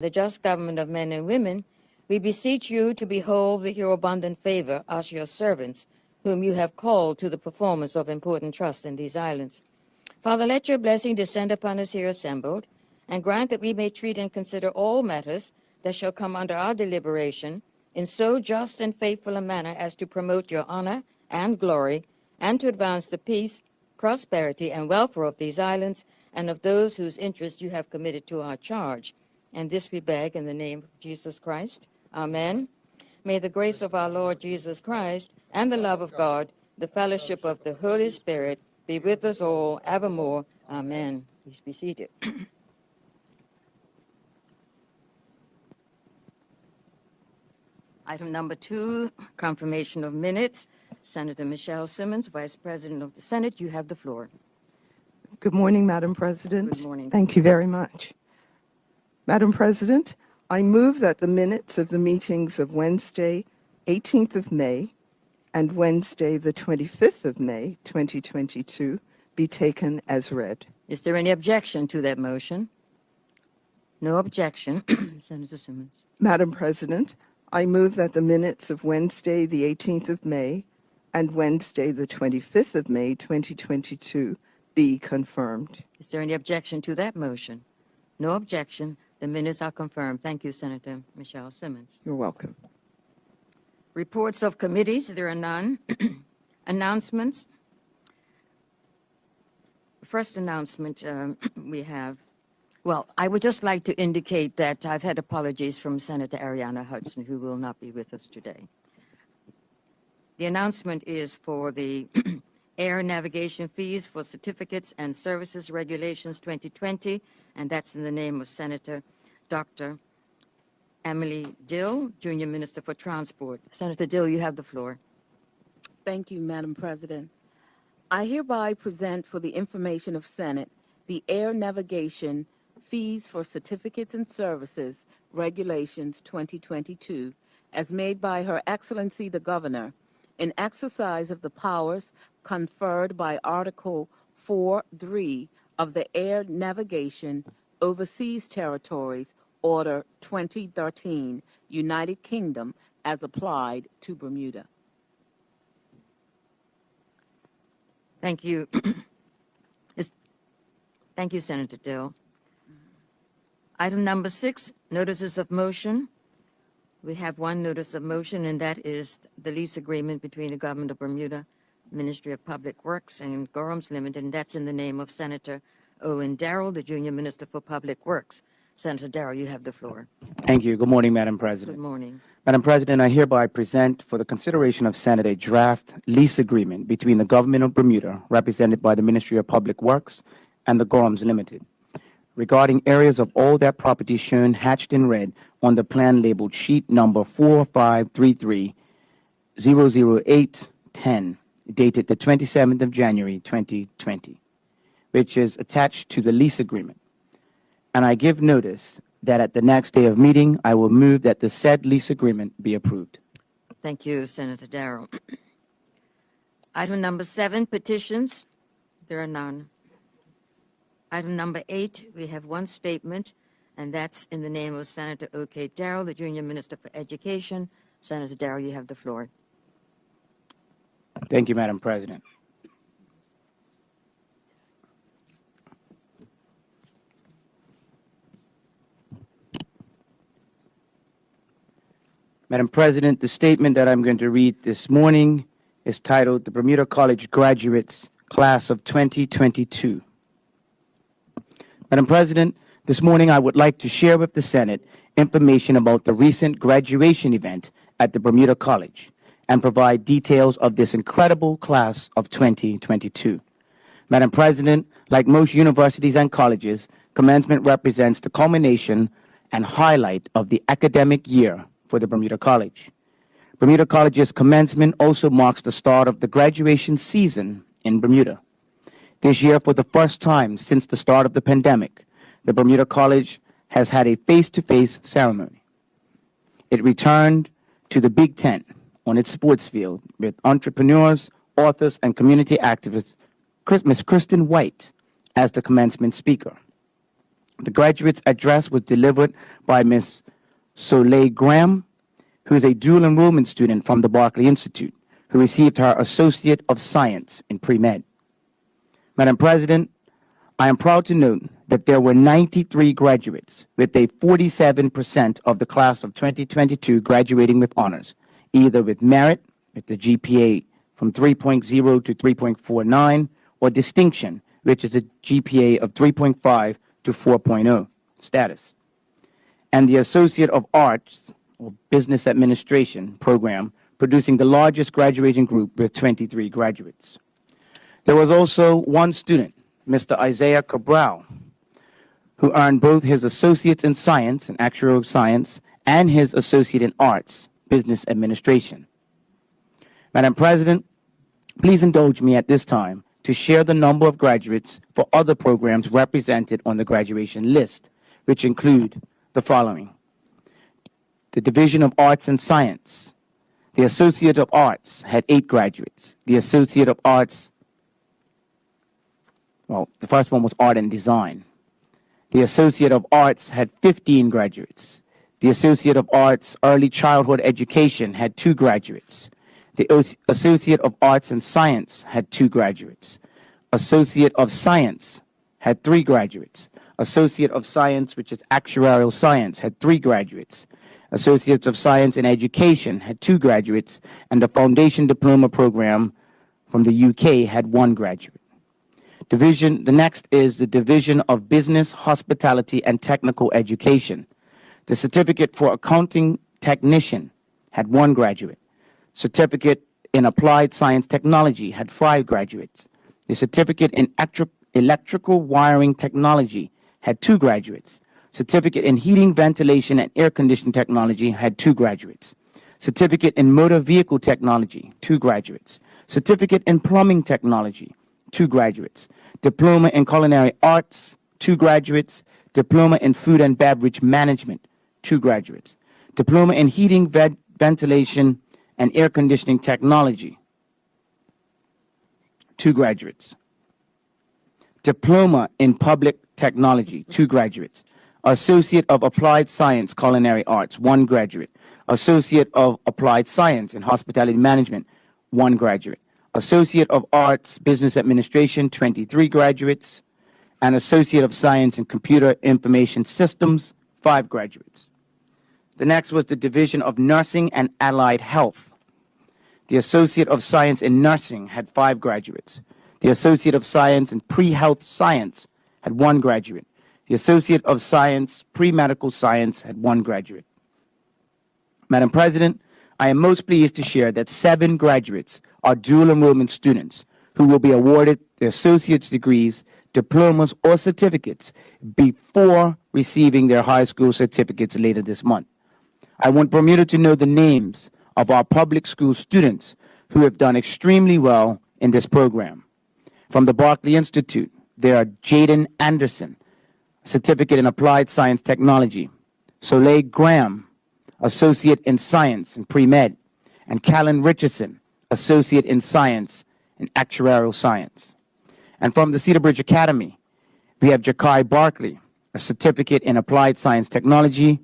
the just government of men and women, we beseech you to behold with your abundant favor us, your servants, whom you have called to the performance of important trusts in these islands. Father, let your blessing descend upon us here assembled, and grant that we may treat and consider all matters that shall come under our deliberation in so just and faithful a manner as to promote your honor and glory, and to advance the peace, prosperity, and welfare of these islands and of those whose interests you have committed to our charge. And this we beg in the name of Jesus Christ. Amen. May the grace of our Lord Jesus Christ and the love of God, the fellowship of the Holy Spirit, be with us all evermore. Amen. Please be seated. Item number 2, confirmation of minutes. Senator Michelle Simmons, Vice President of the Senate, you have the floor. Good morning, Madam President. Good morning. Thank you very much. Madam President, I move that the minutes of the meetings of Wednesday, 18th of May, and Wednesday, the 25th of May, 2022, be taken as read. Is there any objection to that motion? No objection. Senator Simmons. Madam President, I move that the minutes of Wednesday, the 18th of May, and Wednesday, the 25th of May, 2022, be confirmed. Is there any objection to that motion? No objection. The minutes are confirmed. Thank you, Senator Michelle Simmons. You're welcome. Reports of committees, there are none. Announcements. First announcement we have, well, I would just like to indicate that I've had apologies from Senator Ariana Hudson, who will not be with us today. The announcement is for the Air Navigation Fees for Certificates and Services Regulations 2020, and that's in the name of Senator Dr. Emily Dill, Junior Minister for Transport. Senator Dill, you have the floor. Thank you, Madam President. I hereby present for the information of Senate the Air Navigation Fees for Certificates and Services Regulations 2022 as made by Her Excellency the Governor in exercise of the powers conferred by Article 4.3 of the Air Navigation Overseas Territories Order 2013, United Kingdom, as applied to Bermuda. Thank you. Thank you, Senator Dill. Item number 6, notices of motion. We have one notice of motion, and that is the lease agreement between the Government of Bermuda, Ministry of Public Works, and Gorham's Limited, and that's in the name of Senator Owen Darrell, the Junior Minister for Public Works. Senator Darrell, you have the floor. Thank you. Good morning, Madam President. Good morning. Madam President, I hereby present for the consideration of Senate a draft lease agreement between the Government of Bermuda, represented by the Ministry of Public Works, and the Gorham's Limited, regarding areas of all that property shown hatched in red on the plan labeled sheet number 4533-00810, dated the 27th of January, 2020, which is attached to the lease agreement. And I give notice that at the next day of meeting, I will move that the said lease agreement be approved. Thank you, Senator Darrell. Item number 7, petitions. There are none. Item number 8, we have one statement, and that's in the name of Senator O.K. Darrell, the Junior Minister for Education. Senator Darrell, you have the floor. Thank you, Madam President. Madam President, the statement that I'm going to read this morning is titled, "The Bermuda College Graduates Class of 2022." Madam President, this morning I would like to share with the Senate information about the recent graduation event at the Bermuda College and provide details of this incredible class of 2022. Madam President, like most universities and colleges, commencement represents the culmination and highlight of the academic year for the Bermuda College. Bermuda College's commencement also marks the start of the graduation season in Bermuda. This year, for the first time since the start of the pandemic, the Bermuda College has had a face-to-face ceremony. It returned to the Big Tent on its sports field with entrepreneurs, authors, and community activists, Ms. Kristen White as the commencement speaker. The graduate's address was delivered by Ms. Soleil Graham, who is a dual enrollment student from the Barclay Institute, who received her Associate of Science in Pre-Med. Madam President, I am proud to note that there were 93 graduates, with a 47% of the class of 2022 graduating with honors, either with merit, with the GPA from 3.0 to 3.49, or distinction, which is a GPA of 3.5 to 4.0 status, and the Associate of Arts or Business Administration program, producing the largest graduating group with 23 graduates. There was also one student, Mr. Isaiah Cabral, who earned both his Associates in Science and Actuarial Science and his Associate in Arts, Business Administration. Madam President, please indulge me at this time to share the number of graduates for other programs represented on the graduation list, which include the following: the Division of Arts and Science. The Associate of Arts had 8 graduates. The Associate of Arts, well, the first one was Art and Design. The Associate of Arts had 15 graduates. The Associate of Arts Early Childhood Education had 2 graduates. The Associate of Arts and Science had 2 graduates. Associate of Science had 3 graduates. Associate of Science, which is Actuarial Science, had 3 graduates. Associates of Science in Education had 2 graduates, and the Foundation Diploma Program from the UK had 1 graduate. The next is the Division of Business, Hospitality, and Technical Education. The Certificate for Accounting Technician had 1 graduate. Certificate in Applied Science Technology had 5 graduates. The Certificate in Electrical Wiring Technology had 2 graduates. Certificate in Heating, Ventilation, and Air Conditioning Technology had 2 graduates. Certificate in Motor Vehicle Technology, 2 graduates. Certificate in Plumbing Technology, 2 graduates. Diploma in Culinary Arts, 2 graduates. Diploma in Food and Beverage Management, 2 graduates. Diploma in Heating, Ventilation, and Air Conditioning Technology, 2 graduates. Diploma in Public Technology, 2 graduates. Associate of Applied Science Culinary Arts, 1 graduate. Associate of Applied Science in Hospitality Management, 1 graduate. Associate of Arts Business Administration, 23 graduates. And Associate of Science in Computer Information Systems, 5 graduates. The next was the Division of Nursing and Allied Health. The Associate of Science in Nursing had 5 graduates. The Associate of Science in Pre-Health Science had 1 graduate. The Associate of Science Pre-Medical Science had 1 graduate. Madam President, I am most pleased to share that 7 graduates are dual enrollment students who will be awarded their associate's degrees, diplomas, or certificates before receiving their high school certificates later this month. I want Bermuda to know the names of our public school students who have done extremely well in this program. From the Barclay Institute, there are Jaden Anderson, Certificate in Applied Science Technology, Soleil Graham, Associate in Science in Pre-Med, and Callan Richardson, Associate in Science in Actuarial Science. And from the Cedar Bridge Academy, we have Jakai Barkley, a Certificate in Applied Science Technology,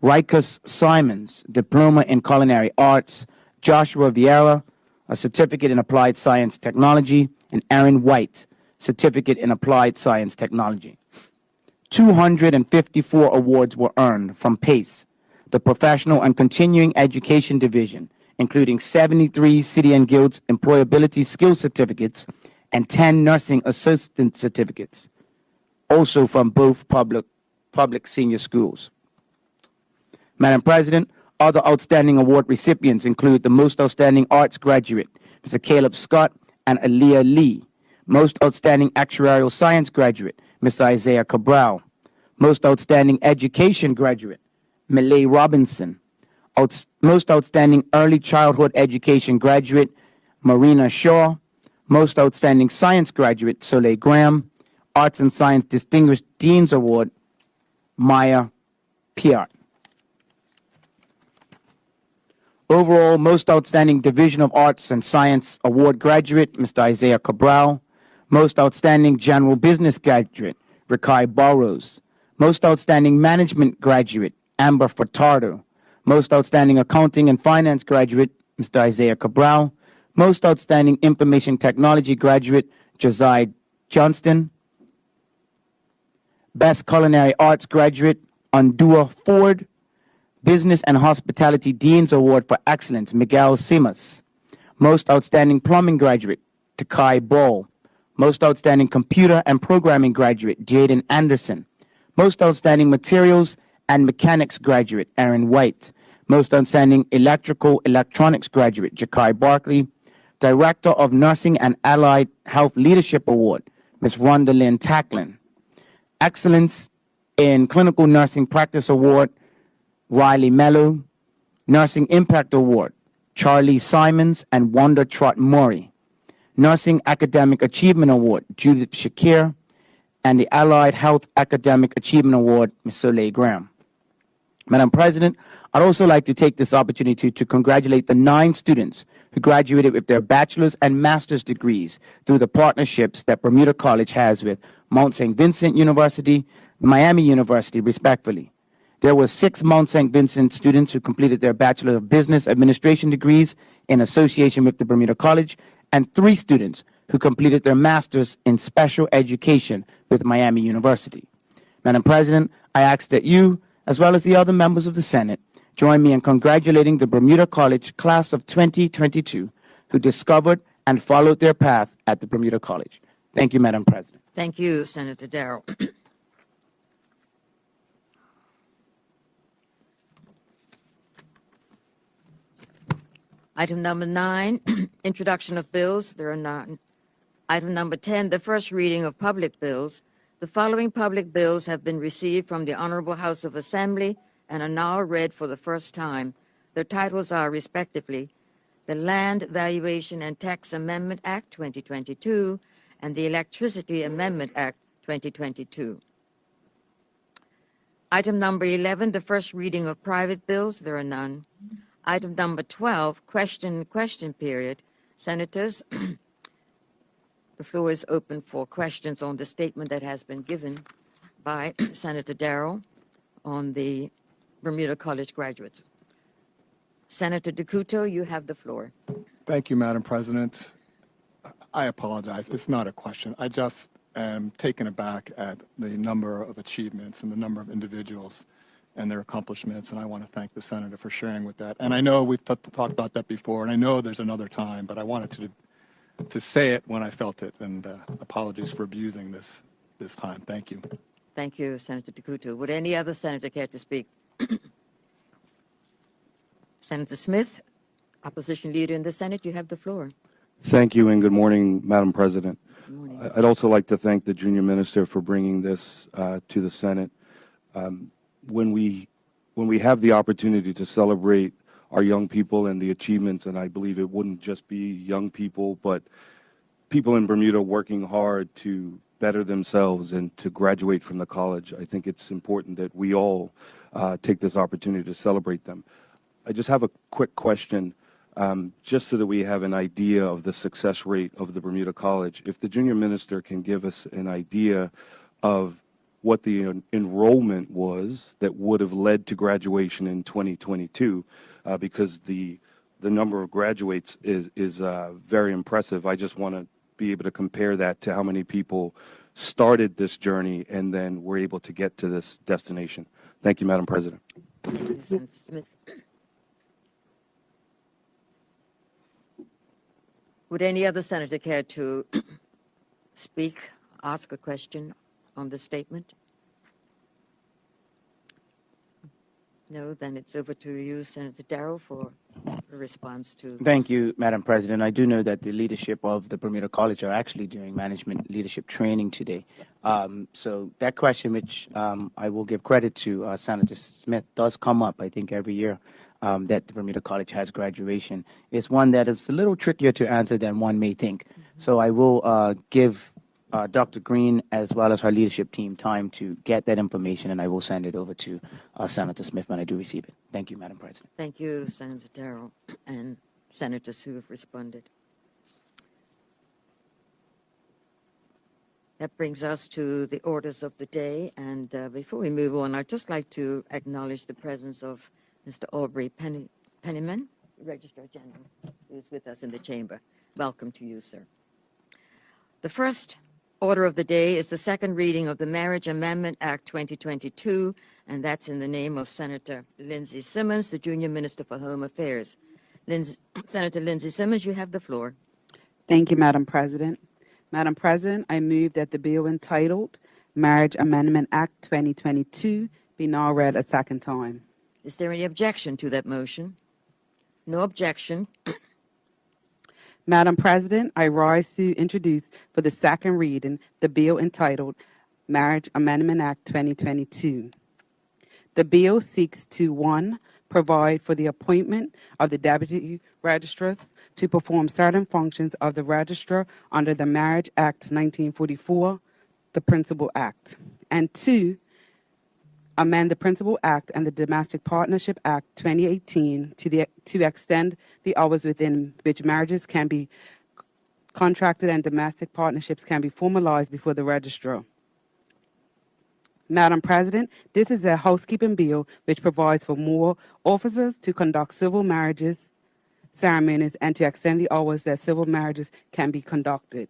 Rikus Simmons, Diploma in Culinary Arts, Joshua Vieira, a Certificate in Applied Science Technology, and Aaron White, Certificate in Applied Science Technology. 254 awards were earned from PACE, the Professional and Continuing Education Division, including 73 City and Guilds Employability Skills Certificates and 10 Nursing Assistant Certificates, also from both public senior schools. Madam President, other outstanding award recipients include the Most Outstanding Arts Graduate, Mr. Caleb Scott and Aaliyah Lee. Most Outstanding Actuarial Science Graduate, Mr. Isaiah Cabral. Most Outstanding Education Graduate, Millie Robinson. Most Outstanding Early Childhood Education Graduate, Marina Shaw. Most Outstanding Science Graduate, Soleil Graham. Arts and Science Distinguished Dean's Award, Maya Piart. Overall, Most Outstanding Division of Arts and Science Award Graduate, Mr. Isaiah Cabral. Most Outstanding General Business Graduate, Rikai Burrows. Most Outstanding Management Graduate, Amber Furtado. Most Outstanding Accounting and Finance Graduate, Mr. Isaiah Cabral. Most Outstanding Information Technology Graduate, Josiah Johnston. Best Culinary Arts Graduate, Undua Ford. Business and Hospitality Dean's Award for Excellence, Miguel Simas. Most Outstanding Plumbing Graduate, Takai Ball. Most Outstanding Computer and Programming Graduate, Jaden Anderson. Most Outstanding Materials and Mechanics Graduate, Aaron White. Most Outstanding Electrical Electronics Graduate, Jakai Barkley. Director of Nursing and Allied Health Leadership Award, Ms. Rhonda Lynn Tacklin. Excellence in Clinical Nursing Practice Award, Riley Mello. Nursing Impact Award, Charlie Simons and Wanda Trot Murray. Nursing Academic Achievement Award, Judith Shakir. And the Allied Health Academic Achievement Award, Ms. Soleil Graham. Madam President, I'd also like to take this opportunity to congratulate the 9 students who graduated with their bachelor's and master's degrees through the partnerships that Bermuda College has with Mount St. Vincent University, Miami University, respectively. There were 6 Mount St. Vincent students who completed their Bachelor of Business Administration degrees in association with the Bermuda College, and 3 students who completed their Master's in Special Education with Miami University. Madam President, I ask that you, as well as the other members of the Senate, join me in congratulating the Bermuda College class of 2022 who discovered and followed their path at the Bermuda College. Thank you, Madam President. Thank you, Senator Darrell. Item number 9, introduction of bills. There are none. Item number 10, the first reading of public bills. The following public bills have been received from the Honorable House of Assembly and are now read for the first time. Their titles are, respectively, the Land Valuation and Tax Amendment Act 2022 and the Electricity Amendment Act 2022. Item number 11, the first reading of private bills. There are none. Item number 12, question period. Senators, the floor is open for questions on the statement that has been given by Senator Darrell on the Bermuda College graduates. Senator DeCuto, you have the floor. Thank you, Madam President. I apologize. It's not a question. I just am taken aback at the number of achievements and the number of individuals and their accomplishments, and I want to thank the Senator for sharing with that. And I know we've talked about that before, and I know there's another time, but I wanted to say it when I felt it, and apologies for abusing this time. Thank you. Thank you, Senator DeCuto. Would any other senator care to speak? Senator Smith, opposition leader in the Senate, you have the floor. Thank you, and good morning, Madam President. Good morning. I'd also like to thank the junior minister for bringing this to the Senate. When we have the opportunity to celebrate our young people and the achievements, and I believe it wouldn't just be young people, but people in Bermuda working hard to better themselves and to graduate from the college, I think it's important that we all take this opportunity to celebrate them. I just have a quick question, just so that we have an idea of the success rate of the Bermuda College. If the junior minister can give us an idea of what the enrollment was that would have led to graduation in 2022, because the number of graduates is very impressive. I just want to be able to compare that to how many people started this journey and then were able to get to this destination. Thank you, Madam President. Thank you, Senator Smith. Would any other senator care to speak, ask a question on the statement? No, then it's over to you, Senator Darrell, for a response to. Thank you, Madam President. I do know that the leadership of the Bermuda College are actually doing management leadership training today. So that question, which I will give credit to Senator Smith, does come up, I think, every year that the Bermuda College has graduation. It's one that is a little trickier to answer than one may think. So I will give Dr. Green, as well as her leadership team, time to get that information, and I will send it over to Senator Smith when I do receive it. Thank you, Madam President. Thank you, Senator Darrell, and senators who have responded. That brings us to the orders of the day. And before we move on, I'd just like to acknowledge the presence of Mr. Aubrey Penniman, Registrar General, who's with us in the chamber. Welcome to you, sir. The first order of the day is the second reading of the Marriage Amendment Act 2022, and that's in the name of Senator Lindsey Simmons, the Junior Minister for Home Affairs. Senator Lindsey Simmons, you have the floor. Thank you, Madam President. Madam President, I move that the bill entitled Marriage Amendment Act 2022 be now read a second time. Is there any objection to that motion? No objection. Madam President, I rise to introduce for the second reading the bill entitled Marriage Amendment Act 2022. The bill seeks to, 1, provide for the appointment of the deputy registrars to perform certain functions of the registrar under the Marriage Act 1944, the Principal Act, and 2, amend the Principal Act and the Domestic Partnership Act 2018 to extend the hours within which marriages can be contracted and domestic partnerships can be formalized before the registrar. Madam President, this is a housekeeping bill which provides for more officers to conduct civil marriages ceremonies and to extend the hours that civil marriages can be conducted.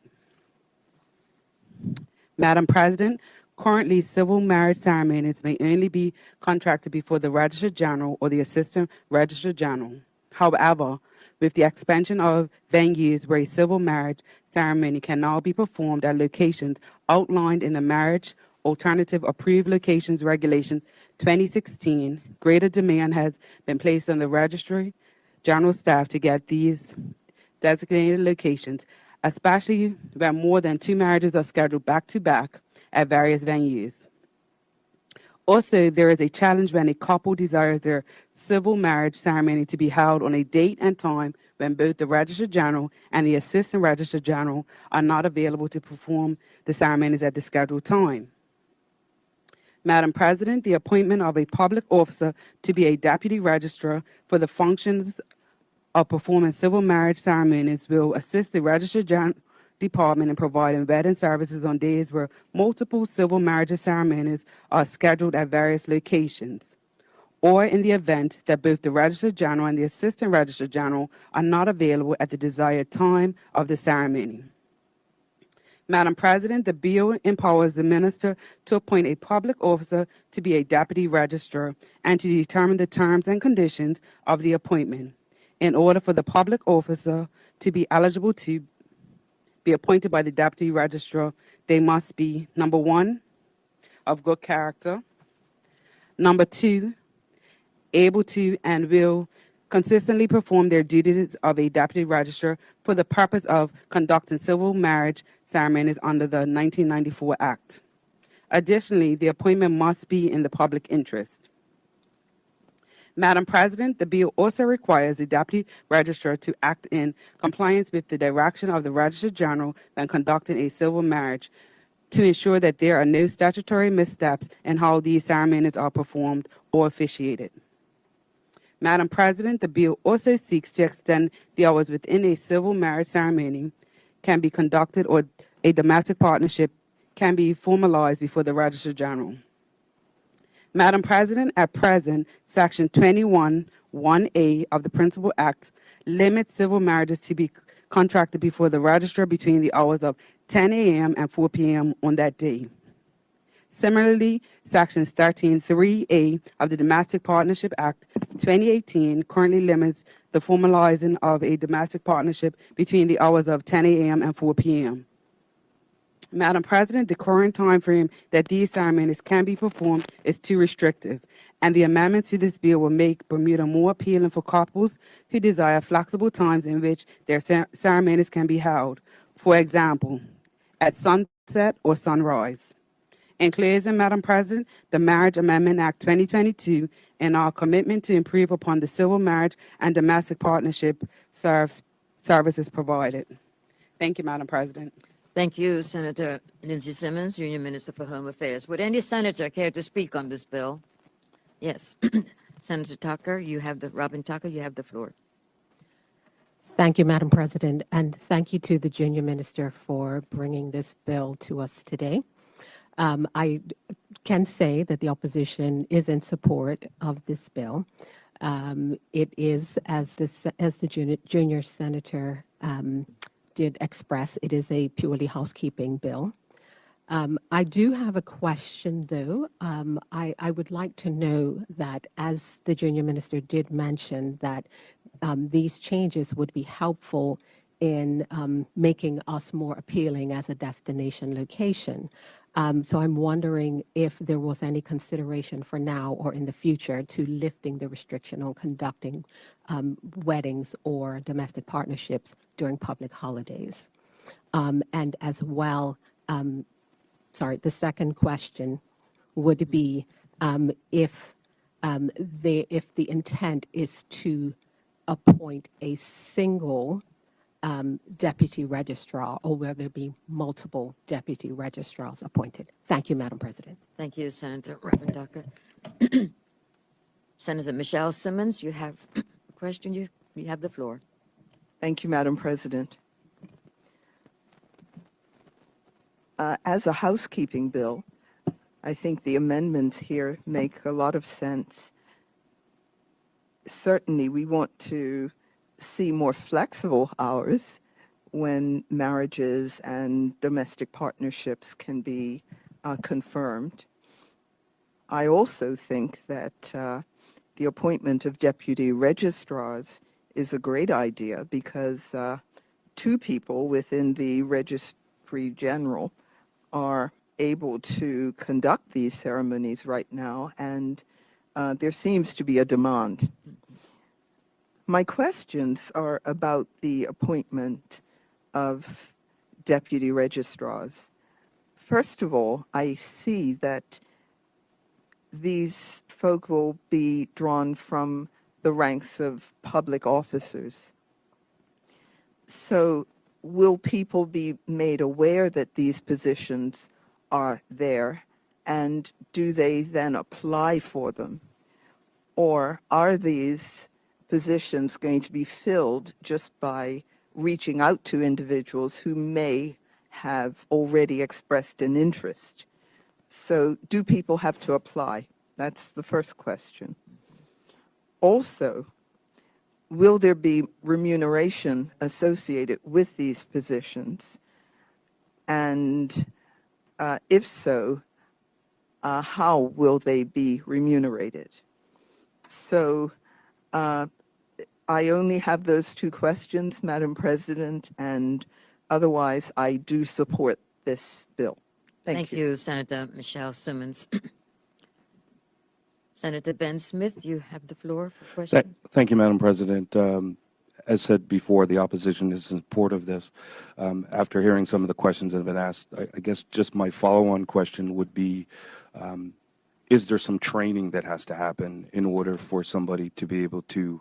Madam President, currently civil marriage ceremonies may only be contracted before the Registrar General or the Assistant Registrar General. However, with the expansion of venues where a civil marriage ceremony can now be performed at locations outlined in the Marriage Alternative Approved Locations Regulation 2016, greater demand has been placed on the Registry General staff to get these designated locations, especially where more than 2 marriages are scheduled back-to-back at various venues. Also, there is a challenge when a couple desires their civil marriage ceremony to be held on a date and time when both the Registrar General and the Assistant Registrar General are not available to perform the ceremonies at the scheduled time. Madam President, the appointment of a public officer to be a deputy registrar for the functions of performing civil marriage ceremonies will assist the Registrar General Department in providing vetting services on days where multiple civil marriage ceremonies are scheduled at various locations, or in the event that both the Registrar General and the Assistant Registrar General are not available at the desired time of the ceremony. Madam President, the bill empowers the minister to appoint a public officer to be a deputy registrar and to determine the terms and conditions of the appointment. In order for the public officer to be eligible to be appointed by the deputy registrar, they must be, number 1, of good character, number 2, able to and will consistently perform their duties of a deputy registrar for the purpose of conducting civil marriage ceremonies under the 1994 Act. Additionally, the appointment must be in the public interest. Madam President, the bill also requires the deputy registrar to act in compliance with the direction of the Registrar General when conducting a civil marriage to ensure that there are no statutory missteps in how these ceremonies are performed or officiated. Madam President, the bill also seeks to extend the hours within a civil marriage ceremony can be conducted or a domestic partnership can be formalized before the Registrar General. Madam President, at present, Section 21(1)(a) of the Principal Act limits civil marriages to be contracted before the registrar between the hours of 10 a.m. and 4 p.m. on that day. Similarly, Sections 13(3)(a) of the Domestic Partnership Act 2018 currently limits the formalizing of a domestic partnership between the hours of 10 a.m. and 4 p.m. Madam President, the current time frame that these ceremonies can be performed is too restrictive, and the amendments to this bill will make Bermuda more appealing for couples who desire flexible times in which their ceremonies can be held, for example, at sunset or sunrise. In closing, Madam President, the Marriage Amendment Act 2022 and our commitment to improve upon the civil marriage and domestic partnership services provided. Thank you, Madam President. Thank you, Senator Lindsey Simmons, Junior Minister for Home Affairs. Would any senator care to speak on this bill? Yes. Senator Tucker, Robin Tucker, you have the floor. Thank you, Madam President, and thank you to the Junior Minister for bringing this bill to us today. I can say that the opposition is in support of this bill. It is, as the junior senator did express, it is a purely housekeeping bill. I do have a question, though. I would like to know that, as the junior minister did mention, that these changes would be helpful in making us more appealing as a destination location. So I'm wondering if there was any consideration for now or in the future to lifting the restriction on conducting weddings or domestic partnerships during public holidays. And as well, the second question would be if the intent is to appoint a single deputy registrar, or will there be multiple deputy registrars appointed? Thank you, Madam President. Thank you, Senator Ravendacher. Senator Michelle Simmons, you have a question. You have the floor. Thank you, Madam President. As a housekeeping bill, I think the amendments here make a lot of sense. Certainly, we want to see more flexible hours when marriages and domestic partnerships can be confirmed. I also think that the appointment of deputy registrars is a great idea because two people within the Registry General are able to conduct these ceremonies right now, and there seems to be a demand. My questions are about the appointment of deputy registrars. First of all, I see that these folk will be drawn from the ranks of public officers. So will people be made aware that these positions are there, and do they then apply for them? Or are these positions going to be filled just by reaching out to individuals who may have already expressed an interest? So do people have to apply? That's the first question. Also, will there be remuneration associated with these positions? And if so, how will they be remunerated? So I only have those two questions, Madam President, and otherwise I do support this bill. Thank you. Senator Michelle Simmons. Senator Ben Smith, you have the floor for questions. Thank you, Madam President. As said before, the opposition is in support of this. After hearing some of the questions that have been asked, I guess just my follow-on question would be, is there some training that has to happen in order for somebody to be able to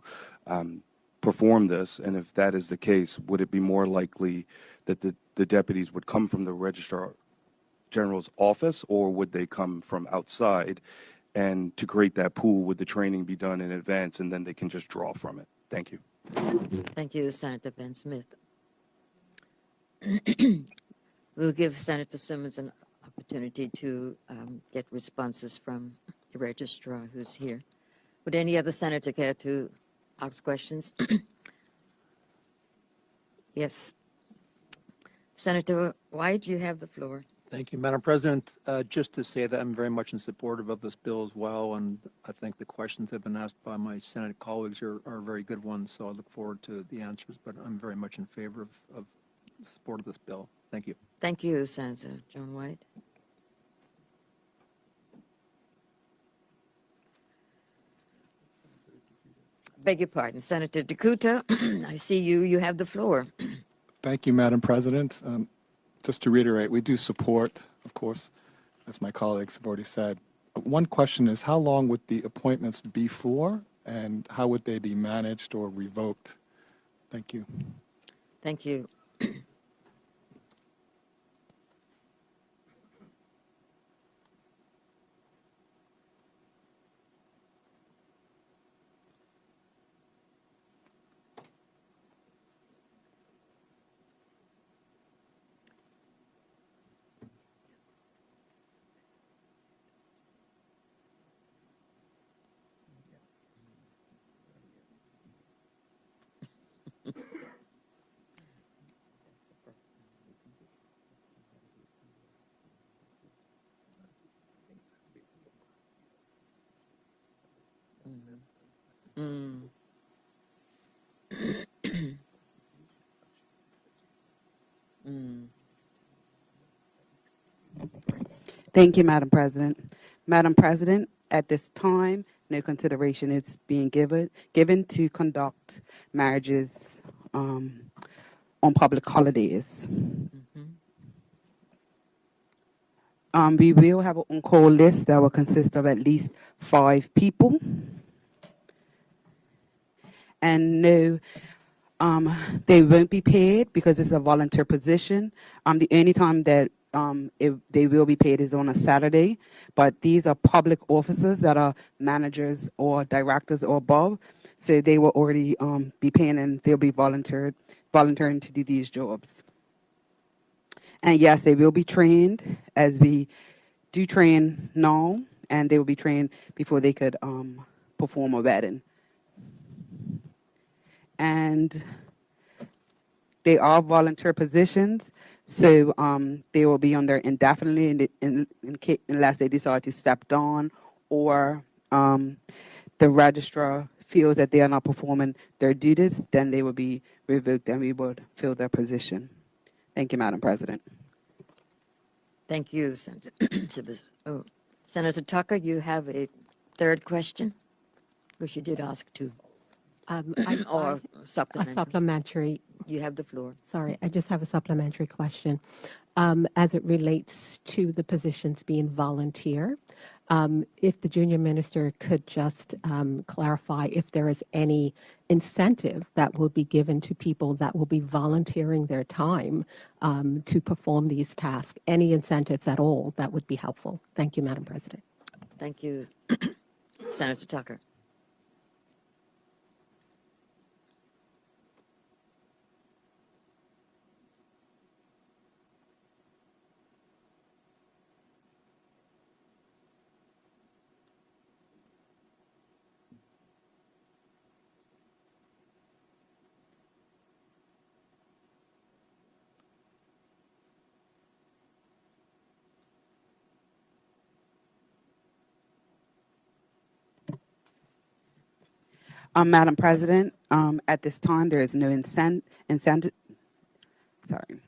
perform this? And if that is the case, would it be more likely that the deputies would come from the Registrar General's office, or would they come from outside? And to create that pool, would the training be done in advance and then they can just draw from it? Thank you. Thank you, Senator Ben Smith. We'll give Senator Simmons an opportunity to get responses from the registrar who's here. Would any other senator care to ask questions? Yes. Senator White, you have the floor. Thank you, Madam President. Just to say that I'm very much in support of this bill as well, and I think the questions that have been asked by my Senate colleagues are very good ones, so I look forward to the answers, but I'm very much in favor of support of this bill. Thank you. Thank you, Senator John White. Beg your pardon, Senator Dakota. I see you. You have the floor. Thank you, Madam President. Just to reiterate, we do support, of course, as my colleagues have already said. One question is, how long would the appointments be for, and how would they be managed or revoked? Thank you. Thank you. Thank you, Madam President. Madam President, at this time, no consideration is being given to conduct marriages on public holidays. We will have an on-call list that will consist of at least 5 people. And no, they won't be paid because it's a volunteer position. The only time that they will be paid is on a Saturday, but these are public officers that are managers or directors or above, so they will already be paying and they'll be volunteering to do these jobs. And yes, they will be trained as we do train now, and they will be trained before they could perform a wedding. And they are volunteer positions, so they will be on there indefinitely unless they decide to step down or the registrar feels that they are not performing their duties, then they will be revoked and we would fill their position. Thank you, Madam President. Thank you, Senator. Senator Tucker, you have a third question? Because you did ask two. Or A supplementary. supplementary. You have the floor. Sorry, I just have a supplementary question. As it relates to the positions being volunteer, if the junior minister could just clarify if there is any incentive that will be given to people that will be volunteering their time to perform these tasks, any incentives at all, that would be helpful. Thank you, Madam President. Thank you, Senator Tucker. Madam President, at this time, there is no incentive. Sorry.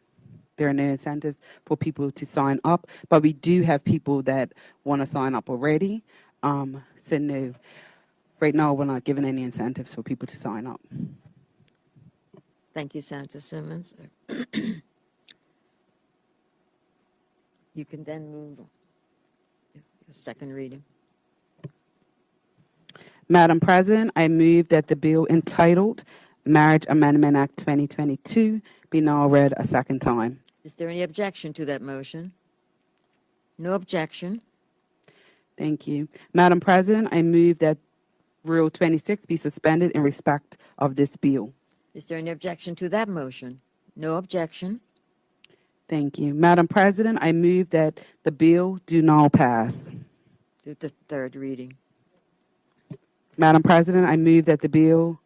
There are no incentives for people to sign up, but we do have people that want to sign up already. So no, right now we're not giving any incentives for people to sign up. Thank you, Senator Simmons. You can then move on. Your second reading. Madam President, I move that the bill entitled Marriage Amendment Act 2022 be now read a second time. Is there any objection to that motion? No objection. Thank you. Madam President, I move that Rule 26 be suspended in respect of this bill. Is there any objection to that motion? No objection. Thank you. Madam President, I move that the bill do now pass. To the third reading. Madam President, I move that the bill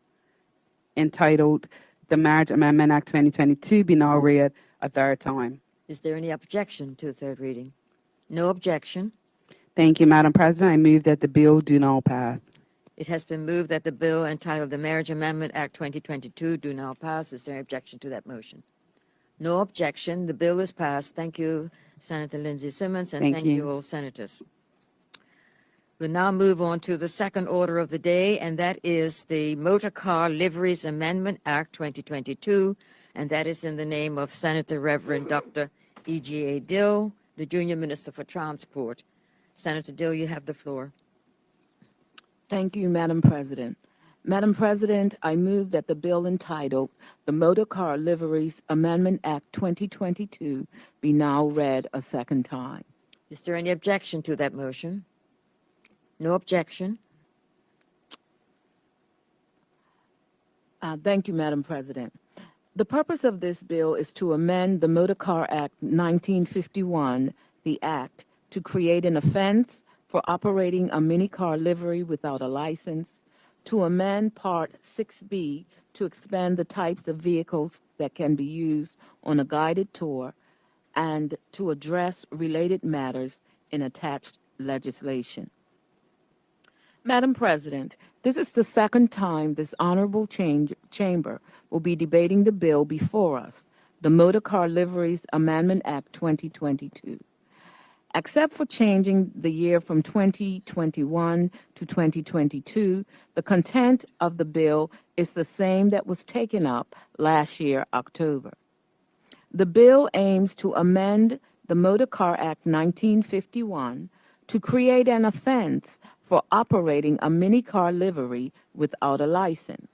entitled the Marriage Amendment Act 2022 be now read a third time. Is there any objection to the third reading? No objection. Thank you, Madam President. I move that the bill do now pass. It has been moved that the bill entitled the Marriage Amendment Act 2022 do now pass. Is there any objection to that motion? No objection. The bill is passed. Thank you, Senator Lindsay Simmons, and thank you all senators. We'll now move on to the second order of the day, and that is the Motor Car Liveries Amendment Act 2022, and that is in the name of Senator Reverend Dr. E.G.A. Dill, the Junior Minister for Transport. Senator Dill, you have the floor. Thank you, Madam President. Madam President, I move that the bill entitled the Motor Car Liveries Amendment Act 2022 be now read a second time. Is there any objection to that motion? No objection. Thank you, Madam President. The purpose of this bill is to amend the Motor Car Act 1951, the Act, to create an offense for operating a mini-car livery without a license, to amend Part 6B to expand the types of vehicles that can be used on a guided tour, and to address related matters in attached legislation. Madam President, this is the second time this honorable chamber will be debating the bill before us, the Motor Car Liveries Amendment Act 2022. Except for changing the year from 2021 to 2022, the content of the bill is the same that was taken up last year, October. The bill aims to amend the Motor Car Act 1951 to create an offense for operating a mini-car livery without a license.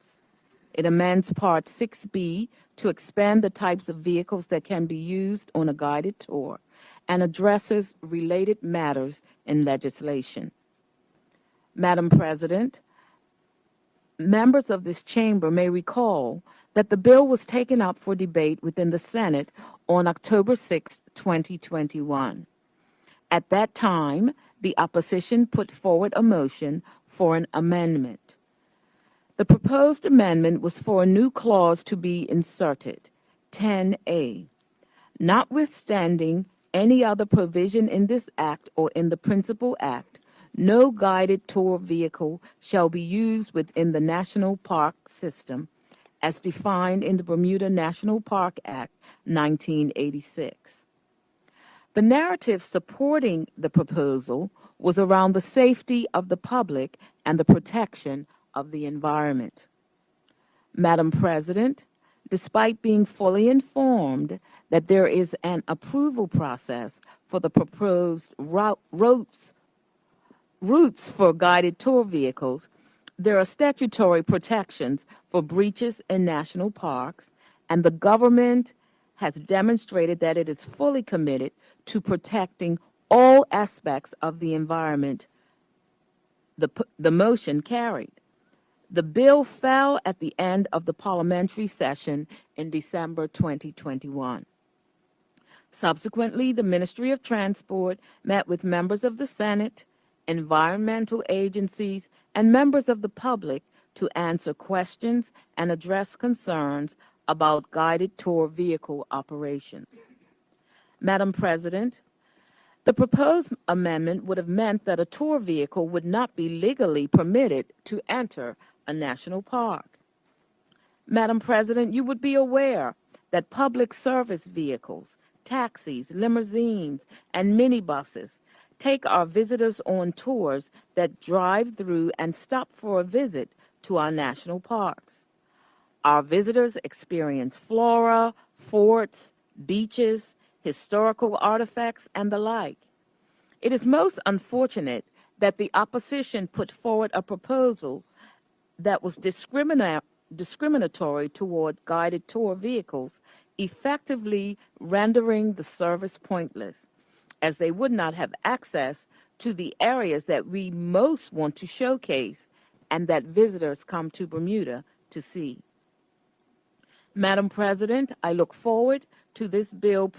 It amends Part 6B to expand the types of vehicles that can be used on a guided tour and addresses related matters in legislation. Madam President, members of this chamber may recall that the bill was taken up for debate within the Senate on October 6, 2021. At that time, the opposition put forward a motion for an amendment. The proposed amendment was for a new clause to be inserted, 10A. Notwithstanding any other provision in this act or in the principal act, no guided tour vehicle shall be used within the national park system as defined in the Bermuda National Park Act 1986. The narrative supporting the proposal was around the safety of the public and the protection of the environment. Madam President, despite being fully informed that there is an approval process for the proposed routes for guided tour vehicles, there are statutory protections for breaches in national parks, and the government has demonstrated that it is fully committed to protecting all aspects of the environment. The motion carried. The bill fell at the end of the parliamentary session in December 2021. Subsequently, the Ministry of Transport met with members of the Senate, environmental agencies, and members of the public to answer questions and address concerns about guided tour vehicle operations. Madam President, the proposed amendment would have meant that a tour vehicle would not be legally permitted to enter a national park. Madam President, you would be aware that public service vehicles, taxis, limousines, and minibuses take our visitors on tours that drive through and stop for a visit to our national parks. Our visitors experience flora, forts, beaches, historical artifacts, and the like. It is most unfortunate that the opposition put forward a proposal that was discriminatory toward guided tour vehicles, effectively rendering the service pointless, as they would not have access to the areas that we most want to showcase and that visitors come to Bermuda to see. Madam President, I look forward to this bill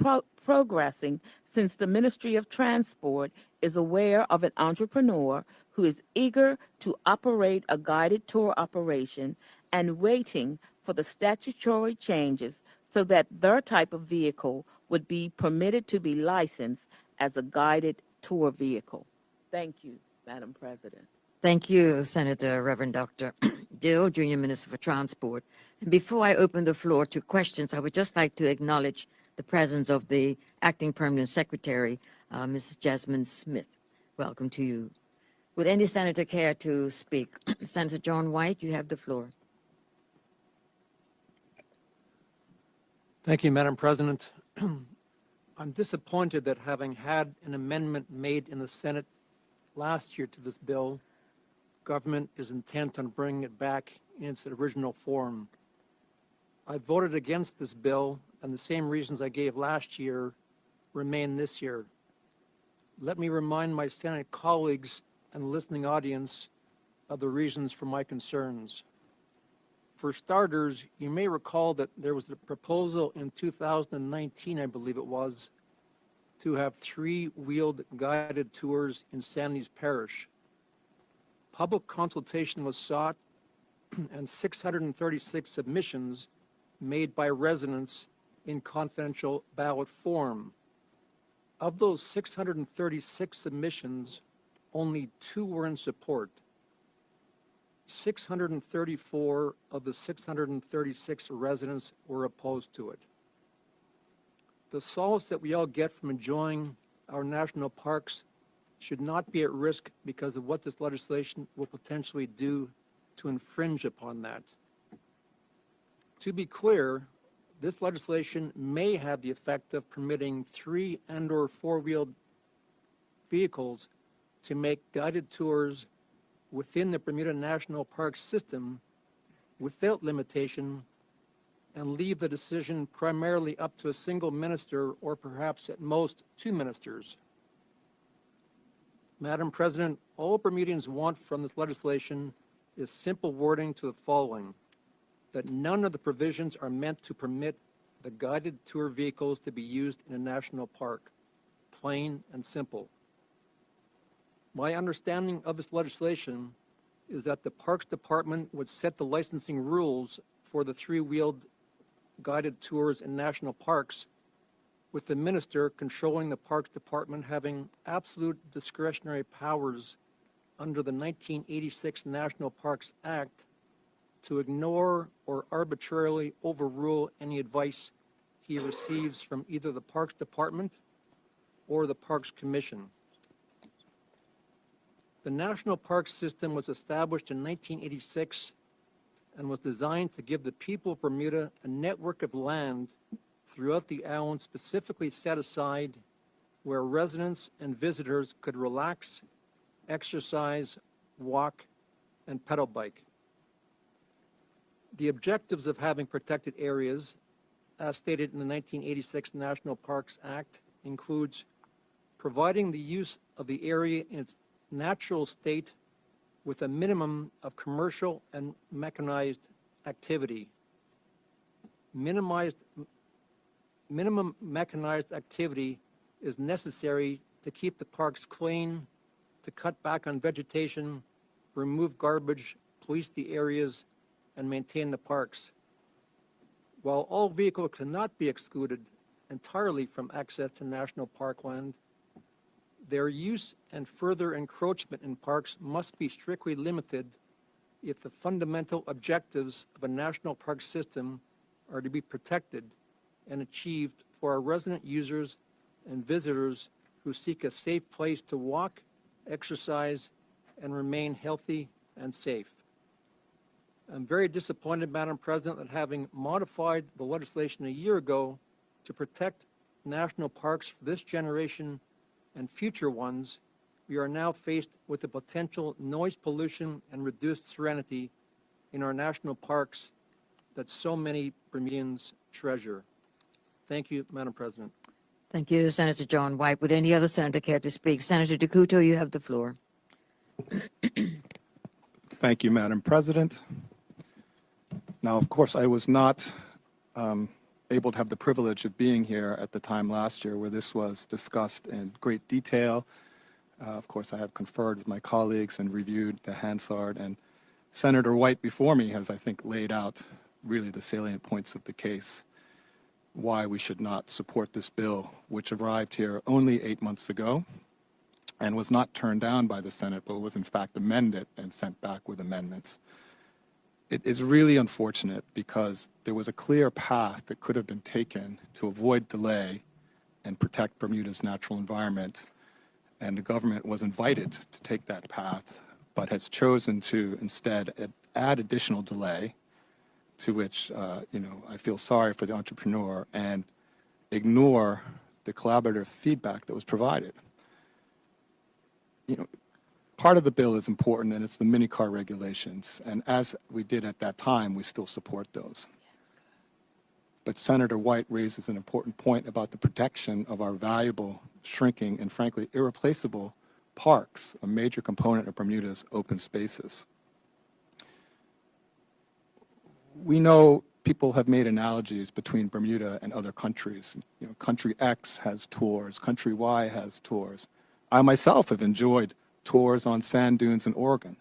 progressing since the Ministry of Transport is aware of an entrepreneur who is eager to operate a guided tour operation and waiting for the statutory changes so that their type of vehicle would be permitted to be licensed as a guided tour vehicle. Thank you, Madam President. Thank you, Senator Reverend Dr. Dill, Junior Minister for Transport. And before I open the floor to questions, I would just like to acknowledge the presence of the Acting Permanent Secretary, Mrs. Jasmine Smith. Welcome to you. Would any senator care to speak? Senator John White, you have the floor. Thank you, Madam President. I'm disappointed that having had an amendment made in the Senate last year to this bill, government is intent on bringing it back in its original form. I voted against this bill, and the same reasons I gave last year remain this year. Let me remind my Senate colleagues and listening audience of the reasons for my concerns. For starters, you may recall that there was a proposal in 2019, I believe it was, to have three-wheeled guided tours in Sandys Parish. Public consultation was sought and 636 submissions made by residents in confidential ballot form. Of those 636 submissions, only 2 were in support. 634 of the 636 residents were opposed to it. The solace that we all get from enjoying our national parks should not be at risk because of what this legislation will potentially do to infringe upon that. To be clear, this legislation may have the effect of permitting 3- and/or 4-wheeled vehicles to make guided tours within the Bermuda National Park system without limitation and leave the decision primarily up to a single minister or perhaps at most 2 ministers. Madam President, all Bermudians want from this legislation is simple wording to the following: that none of the provisions are meant to permit the guided tour vehicles to be used in a national park. Plain and simple. My understanding of this legislation is that the Parks Department would set the licensing rules for the 3-wheeled guided tours in national parks, with the minister controlling the Parks Department having absolute discretionary powers under the 1986 National Parks Act to ignore or arbitrarily overrule any advice he receives from either the Parks Department or the Parks Commission. The National Park System was established in 1986 and was designed to give the people of Bermuda a network of land throughout the island specifically set aside where residents and visitors could relax, exercise, walk, and pedal bike. The objectives of having protected areas, as stated in the 1986 National Parks Act, includes providing the use of the area in its natural state with a minimum of commercial and mechanized activity. Minimum mechanized activity is necessary to keep the parks clean, to cut back on vegetation, remove garbage, police the areas, and maintain the parks. While all vehicles cannot be excluded entirely from access to national parkland, their use and further encroachment in parks must be strictly limited if the fundamental objectives of a national park system are to be protected and achieved for our resident users and visitors who seek a safe place to walk, exercise, and remain healthy and safe. I'm very disappointed, Madam President, that having modified the legislation a year ago to protect national parks for this generation and future ones, we are now faced with the potential noise pollution and reduced serenity in our national parks that so many Bermudians treasure. Thank you, Madam President. Thank you, Senator John White. Would any other senator care to speak? Senator DeCouto, you have the floor. Thank you, Madam President. Now, of course, I was not able to have the privilege of being here at the time last year where this was discussed in great detail. Of course, I have conferred with my colleagues and reviewed the Hansard, and Senator White before me has, I think, laid out really the salient points of the case, why we should not support this bill, which arrived here only 8 months ago and was not turned down by the Senate, but was in fact amended and sent back with amendments. It is really unfortunate because there was a clear path that could have been taken to avoid delay and protect Bermuda's natural environment, and the government was invited to take that path, but has chosen to instead add additional delay, to which I feel sorry for the entrepreneur, and ignore the collaborative feedback that was provided. Part of the bill is important, and it's the mini-car regulations. And as we did at that time, we still support those. But Senator White raises an important point about the protection of our valuable, shrinking, and frankly, irreplaceable parks, a major component of Bermuda's open spaces. We know people have made analogies between Bermuda and other countries. Country X has tours, country Y has tours. I myself have enjoyed tours on sand dunes in Oregon.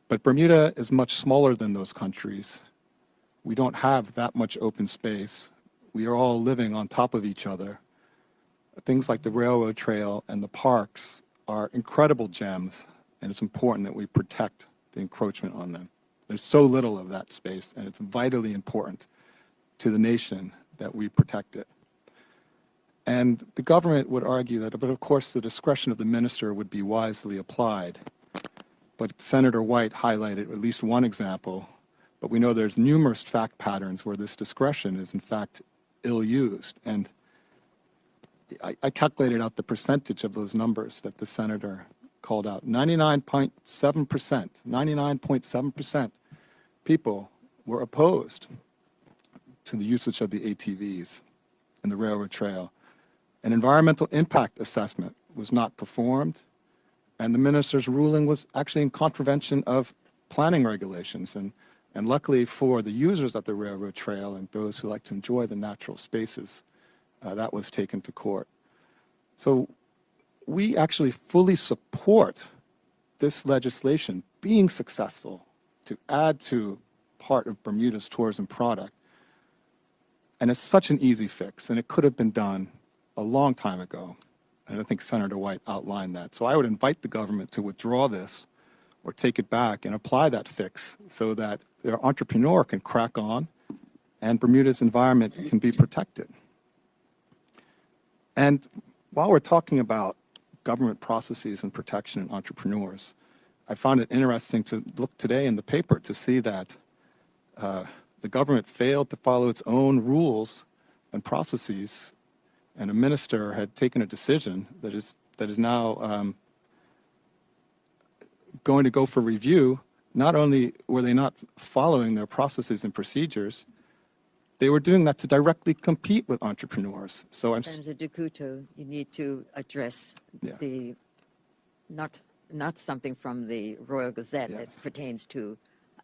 But Bermuda is much smaller than those countries. We don't have that much open space. We are all living on top of each other. Things like the railroad trail and the parks are incredible gems, and it's important that we protect the encroachment on them. There's so little of that space, and it's vitally important to the nation that we protect it. And the government would argue that, but of course, the discretion of the minister would be wisely applied. But Senator White highlighted at least one example, but we know there's numerous fact patterns where this discretion is in fact ill-used. And I calculated out the percentage of those numbers that the senator called out. 99.7% people were opposed to the usage of the ATVs in the railroad trail. An environmental impact assessment was not performed, and the minister's ruling was actually in contravention of planning regulations. And luckily for the users of the railroad trail and those who like to enjoy the natural spaces, that was taken to court. So we actually fully support this legislation being successful to add to part of Bermuda's tourism product. And it's such an easy fix, and it could have been done a long time ago. And I think Senator White outlined that. So I would invite the government to withdraw this or take it back and apply that fix so that their entrepreneur can crack on and Bermuda's environment can be protected. And while we're talking about government processes and protection and entrepreneurs, I found it interesting to look today in the paper to see that the government failed to follow its own rules and processes, and a minister had taken a decision that is now going to go for review. Not only were they not following their processes and procedures, they were doing that to directly compete with entrepreneurs. So Senator Ducuto, you need to address the not something from the Royal Gazette that pertains to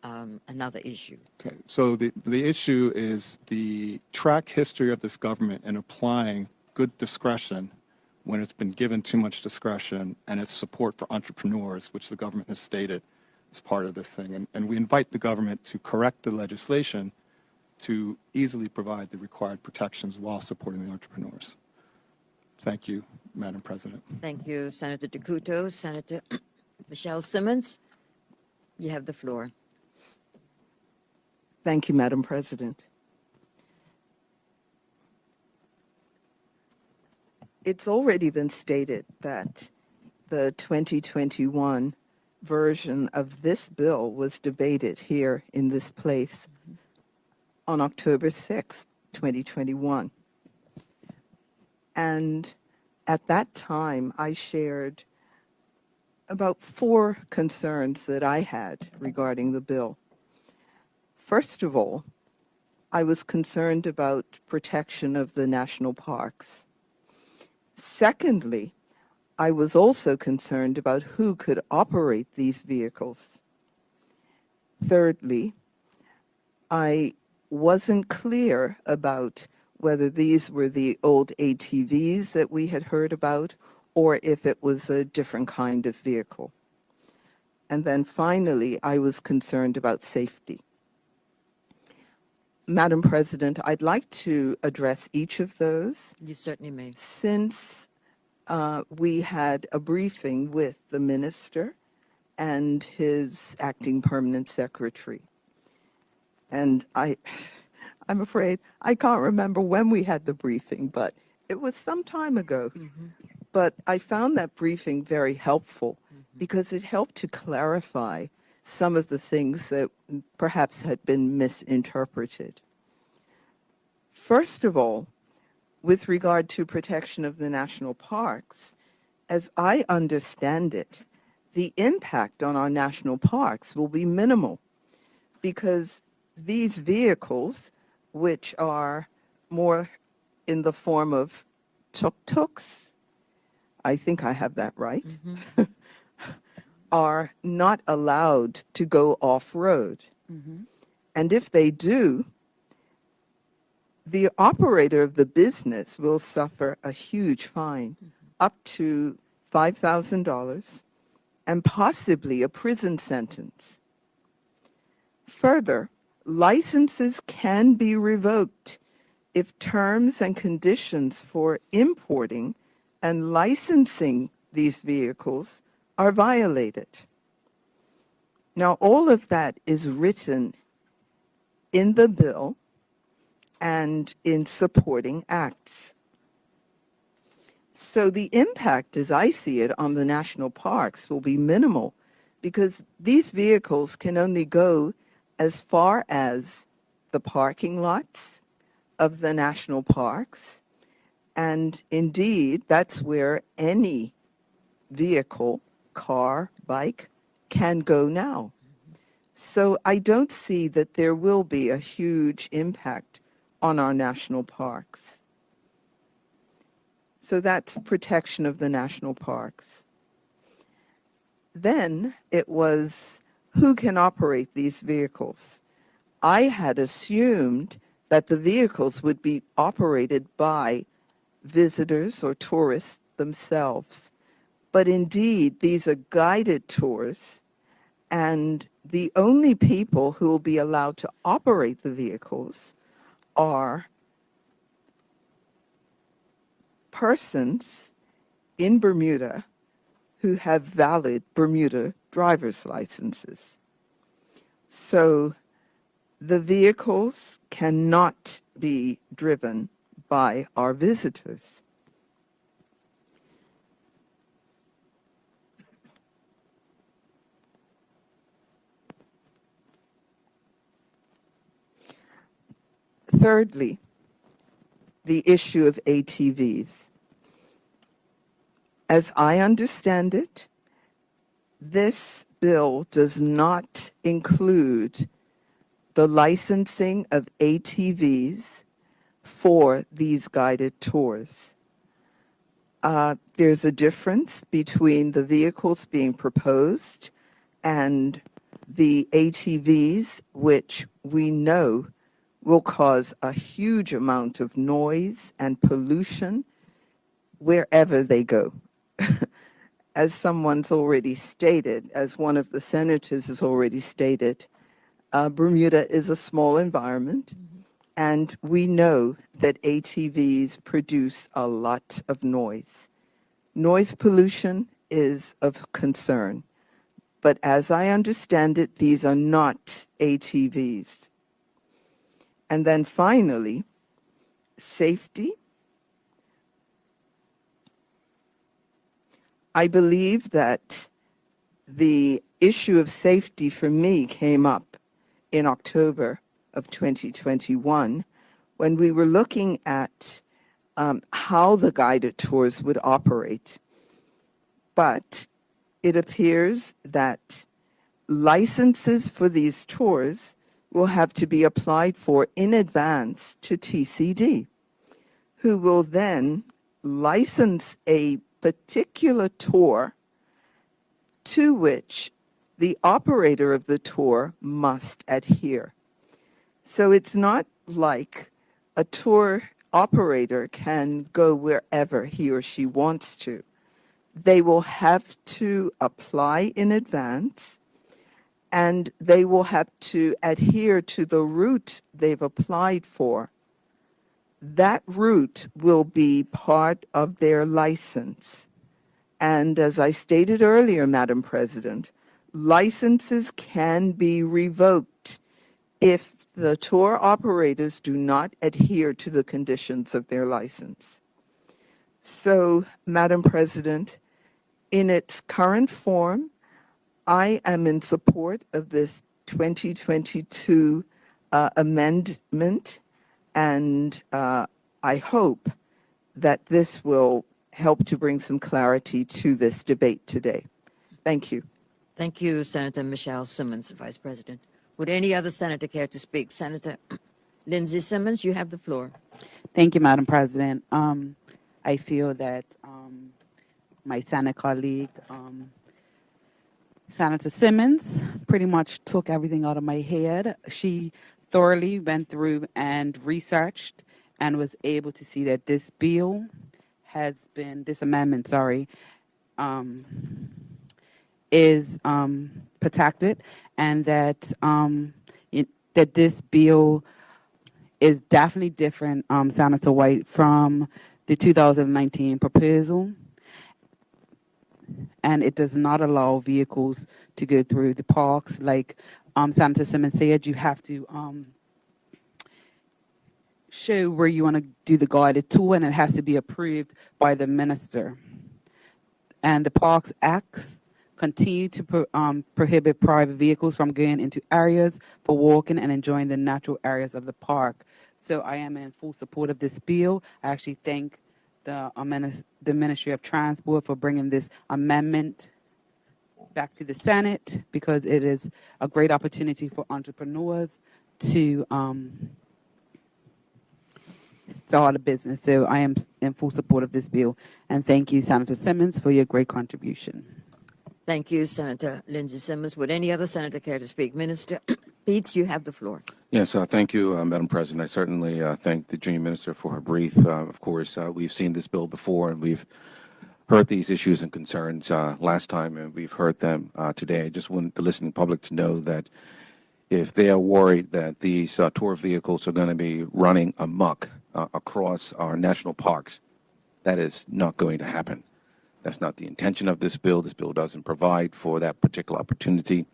another issue. Okay, so the issue is the track history of this government in applying good discretion when it's been given too much discretion, and its support for entrepreneurs, which the government has stated as part of this thing. And we invite the government to correct the legislation to easily provide the required protections while supporting the entrepreneurs. Thank you, Madam President. Thank you, Senator Ducuto. Senator Michelle Simmons, you have the floor. Thank you, Madam President. It's already been stated that the 2021 version of this bill was debated here in this place on October 6, 2021. And at that time, I shared about 4 concerns that I had regarding the bill. First of all, I was concerned about protection of the national parks. Secondly, I was also concerned about who could operate these vehicles. Thirdly, I wasn't clear about whether these were the old ATVs that we had heard about or if it was a different kind of vehicle. And then finally, I was concerned about safety. Madam President, I'd like to address each of those. You certainly may. Since we had a briefing with the minister and his acting permanent secretary. And I'm afraid I can't remember when we had the briefing, but it was some time ago. Mm-hmm. But I found that briefing very helpful because it helped to clarify some of the things that perhaps had been misinterpreted. First of all, with regard to protection of the national parks, as I understand it, the impact on our national parks will be minimal because these vehicles, which are more in the form of tuk-tuks, I think I have that right, are not allowed to go off-road. And if they do, the operator of the business will suffer a huge fine, up to $5,000, and possibly a prison sentence. Further, licenses can be revoked if terms and conditions for importing and licensing these vehicles are violated. Now, all of that is written in the bill and in supporting acts. So the impact, as I see it, on the national parks will be minimal because these vehicles can only go as far as the parking lots of the national parks. And indeed, that's where any vehicle, car, bike, can go now. So I don't see that there will be a huge impact on our national parks. So that's protection of the national parks. Then it was who can operate these vehicles. I had assumed that the vehicles would be operated by visitors or tourists themselves. But indeed, these are guided tours, and the only people who will be allowed to operate the vehicles are persons in Bermuda who have valid Bermuda driver's licenses. So the vehicles cannot be driven by our visitors. Thirdly, the issue of ATVs. As I understand it, this bill does not include the licensing of ATVs for these guided tours. There's a difference between the vehicles being proposed and the ATVs, which we know will cause a huge amount of noise and pollution wherever they go. As someone's already stated, as one of the senators has already stated, Bermuda is a small environment, and we know that ATVs produce a lot of noise. Noise pollution is of concern, but as I understand it, these are not ATVs. And then finally, safety. I believe that the issue of safety for me came up in October of 2021 when we were looking at how the guided tours would operate. But it appears that licenses for these tours will have to be applied for in advance to TCD, who will then license a particular tour to which the operator of the tour must adhere. So it's not like a tour operator can go wherever he or she wants to. They will have to apply in advance, and they will have to adhere to the route they've applied for. That route will be part of their license. And as I stated earlier, Madam President, licenses can be revoked if the tour operators do not adhere to the conditions of their license. So, Madam President, in its current form, I am in support of this 2022 amendment, and I hope that this will help to bring some clarity to this debate today. Thank you. Thank you, Senator Michelle Simmons, Vice President. Would any other senator care to speak? Senator Lindsay Simmons, you have the floor. Thank you, Madam President. I feel that my Senate colleague, Senator Simmons, pretty much took everything out of my head. She thoroughly went through and researched and was able to see that this bill has been, this amendment, sorry, is protected, and that that this bill is definitely different, Senator White, from the 2019 proposal. and it does not allow vehicles to go through the parks. Like Senator Simmons said, you have to show where you want to do the guided tour, and it has to be approved by the minister. And the Parks Acts continue to prohibit private vehicles from going into areas for walking and enjoying the natural areas of the park. So I am in full support of this bill. I actually thank the Ministry of Transport for bringing this amendment back to the Senate, because it is a great opportunity for entrepreneurs to start a business. So I am in full support of this bill. And thank you, Senator Simmons, for your great contribution. Thank you, Senator Lindsey Simmons. Would any other senator care to speak? Minister Beats, you have the floor. Yes, thank you, Madam President. I certainly thank the Junior Minister for her brief. Of course, we've seen this bill before, and we've heard these issues and concerns last time, and we've heard them today. I just want the listening public to know that if they are worried that these tour vehicles are going to be running amok across our national parks, that is not going to happen. That's not the intention of this bill. This bill doesn't provide for that particular opportunity.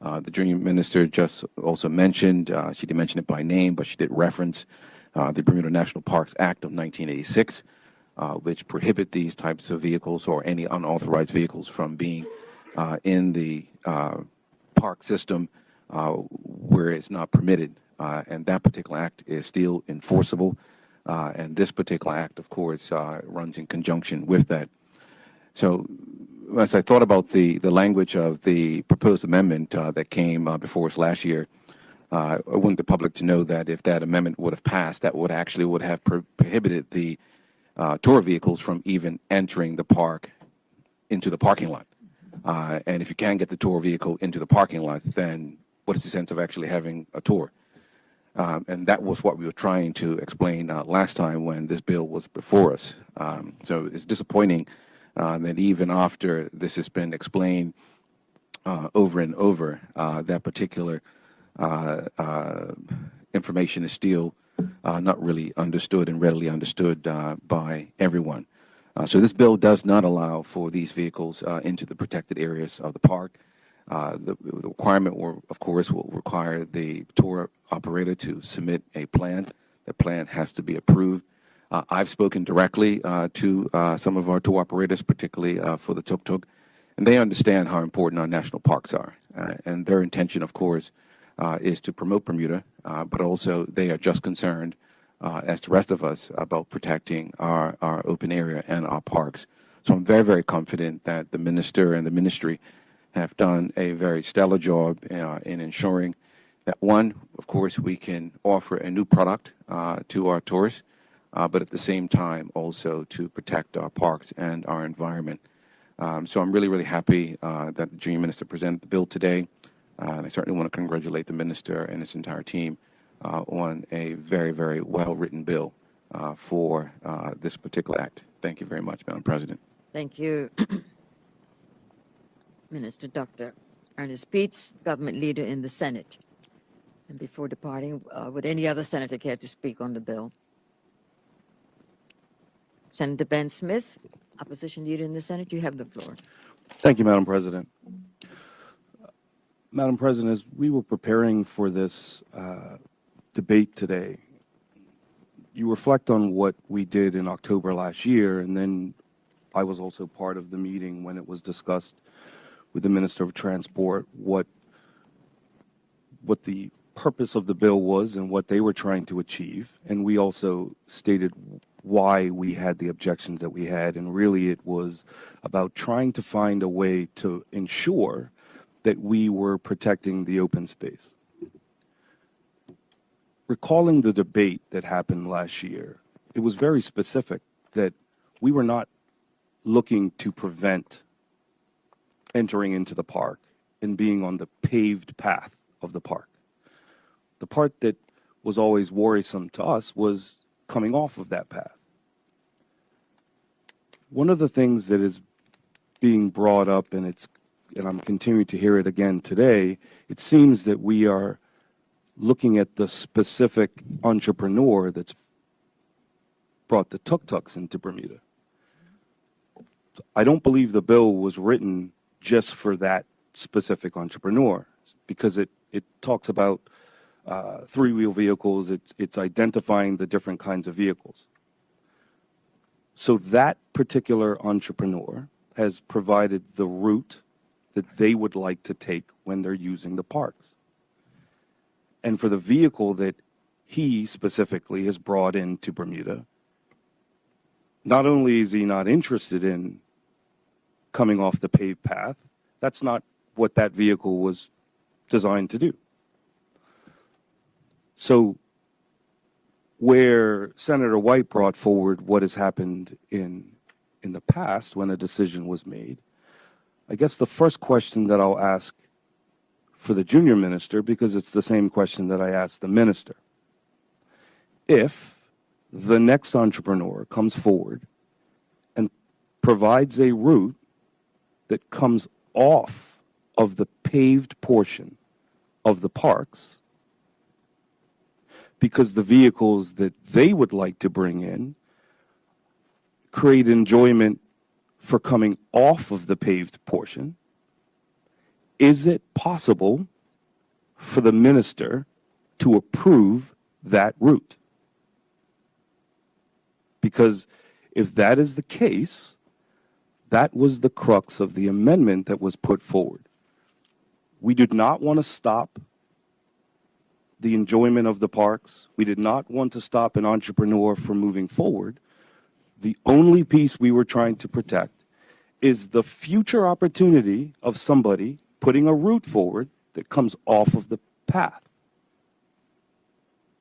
The Junior Minister just also mentioned, she didn't mention it by name, but she did reference the Bermuda National Parks Act of 1986, which prohibit these types of vehicles or any unauthorized vehicles from being in the park system where it's not permitted. And that particular act is still enforceable. And this particular act, of course, runs in conjunction with that. So as I thought about the language of the proposed amendment that came before us last year, I want the public to know that if that amendment would have passed, that would have prohibited the tour vehicles from even entering the park into the parking lot. And if you can't get the tour vehicle into the parking lot, then what is the sense of actually having a tour? And that was what we were trying to explain last time when this bill was before us. So it's disappointing that even after this has been explained over and over, that particular information is still not really understood and readily understood by everyone. So this bill does not allow for these vehicles into the protected areas of the park. The requirement, of course, will require the tour operator to submit a plan. The plan has to be approved. I've spoken directly to some of our tour operators, particularly for the tuk-tuk, and they understand how important our national parks are. And their intention, of course, is to promote Bermuda, but also they are just concerned, as the rest of us, about protecting our open area and our parks. So I'm very, very confident that the minister and the ministry have done a very stellar job in ensuring that, one, of course, we can offer a new product to our tourists, but at the same time also to protect our parks and our environment. So I'm really, really happy that the Junior Minister presented the bill today. And I certainly want to congratulate the minister and his entire team on a very, very well-written bill for this particular act. Thank you very much, Madam President. Thank you, Minister Dr. Ernest Beats, government leader in the Senate. And before departing, would any other senator care to speak on the bill? Senator Ben Smith, opposition leader in the Senate, you have the floor. Thank you, Madam President. Madam President, as we were preparing for this debate today, you reflect on what we did in October last year, and then I was also part of the meeting when it was discussed with the Minister of Transport what the purpose of the bill was and what they were trying to achieve. And we also stated why we had the objections that we had. And really it was about trying to find a way to ensure that we were protecting the open space. Recalling the debate that happened last year, it was very specific that we were not looking to prevent entering into the park and being on the paved path of the park. The part that was always worrisome to us was coming off of that path. One of the things that is being brought up, and I'm continuing to hear it again today, it seems that we are looking at the specific entrepreneur that's brought the tuk-tuks into Bermuda. I don't believe the bill was written just for that specific entrepreneur, because it talks about three-wheel vehicles. It's identifying the different kinds of vehicles. So that particular entrepreneur has provided the route that they would like to take when they're using the parks. And for the vehicle that he specifically has brought into Bermuda, not only is he not interested in coming off the paved path, that's not what that vehicle was designed to do. So where Senator White brought forward what has happened in the past when a decision was made, I guess the first question that I'll ask for the junior minister, because it's the same question that I asked the minister, if the next entrepreneur comes forward and provides a route that comes off of the paved portion of the parks, because the vehicles that they would like to bring in create enjoyment for coming off of the paved portion, is it possible for the minister to approve that route? Because if that is the case, that was the crux of the amendment that was put forward. We did not want to stop the enjoyment of the parks. We did not want to stop an entrepreneur from moving forward. The only piece we were trying to protect is the future opportunity of somebody putting a route forward that comes off of the path.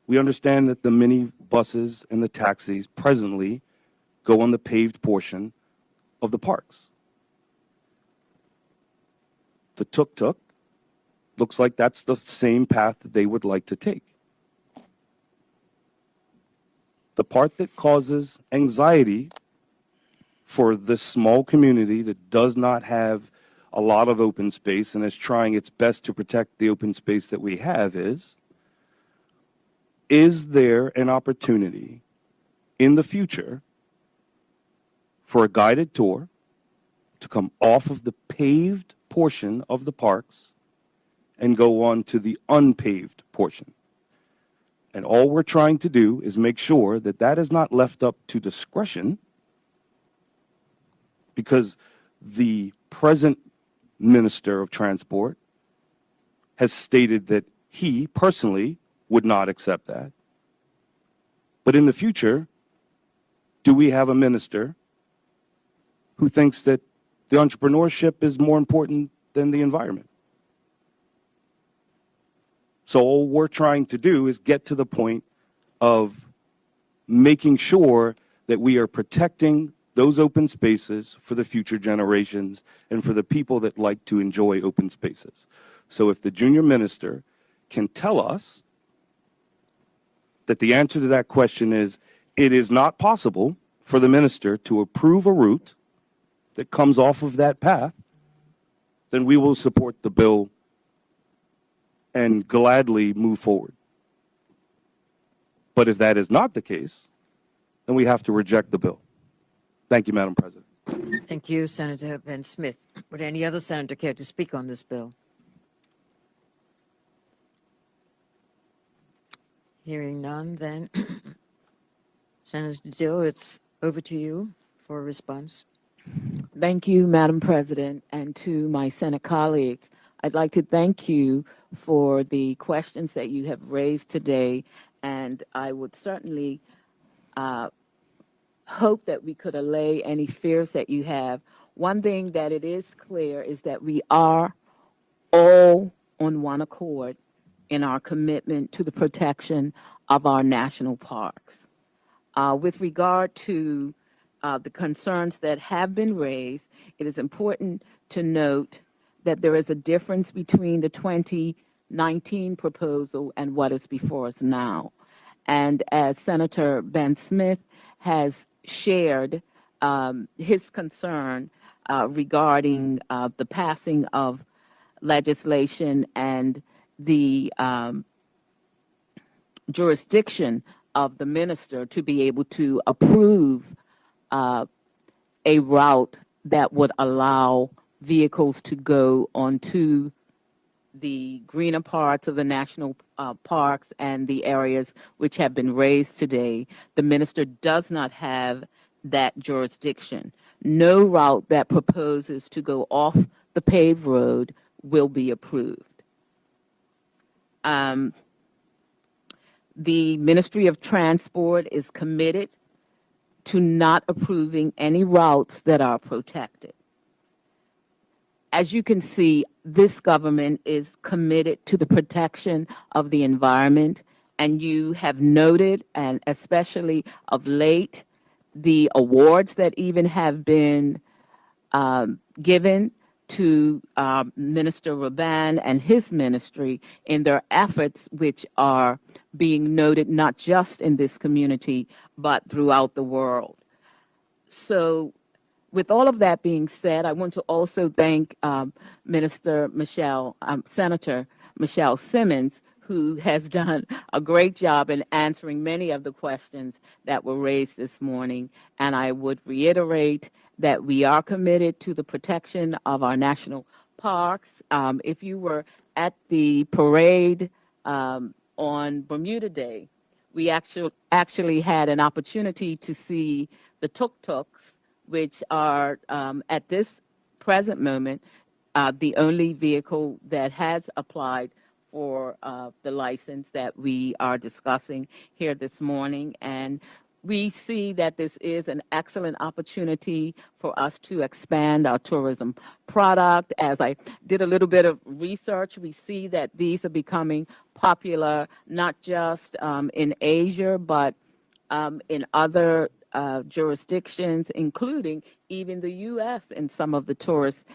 We understand that the mini buses and the taxis presently go on the paved portion of the parks. The tuk-tuk looks like that's the same path that they would like to take. The part that causes anxiety for this small community that does not have a lot of open space and is trying its best to protect the open space that we have is there an opportunity in the future for a guided tour to come off of the paved portion of the parks and go on to the unpaved portion? And all we're trying to do is make sure that that is not left up to discretion, because the present Minister of Transport has stated that he personally would not accept that. But in the future, do we have a minister who thinks that the entrepreneurship is more important than the environment? So all we're trying to do is get to the point of making sure that we are protecting those open spaces for the future generations and for the people that like to enjoy open spaces. So if the junior minister can tell us that the answer to that question is, it is not possible for the minister to approve a route that comes off of that path, then we will support the bill and gladly move forward. But if that is not the case, then we have to reject the bill. Thank you, Madam President. Thank you, Senator Ben Smith. Would any other senator care to speak on this bill? Hearing none, then, Senator Dill, it's over to you for a response. Thank you, Madam President, and to my Senate colleagues. I'd like to thank you for the questions that you have raised today, and I would certainly hope that we could allay any fears that you have. One thing that it is clear is that we are all on one accord in our commitment to the protection of our national parks. With regard to the concerns that have been raised, it is important to note that there is a difference between the 2019 proposal and what is before us now. And as Senator Ben Smith has shared his concern regarding the passing of legislation and the jurisdiction of the minister to be able to approve a route that would allow vehicles to go onto the greener parts of the national parks and the areas which have been raised today. The minister does not have that jurisdiction. No route that proposes to go off the paved road will be approved. The Ministry of Transport is committed to not approving any routes that are protected. As you can see, this government is committed to the protection of the environment, and you have noted, and especially of late, the awards that even have been given to Minister Raban and his ministry in their efforts, which are being noted not just in this community, but throughout the world. So with all of that being said, I want to also thank Senator Michelle Simmons, who has done a great job in answering many of the questions that were raised this morning. And I would reiterate that we are committed to the protection of our national parks. If you were at the parade on Bermuda Day, we actually had an opportunity to see the tuk-tuks, which are at this present moment the only vehicle that has applied for the license that we are discussing here this morning. And we see that this is an excellent opportunity for us to expand our tourism product. As I did a little bit of research, we see that these are becoming popular not just in Asia, but in other jurisdictions, including even the U.S. in some of the tourist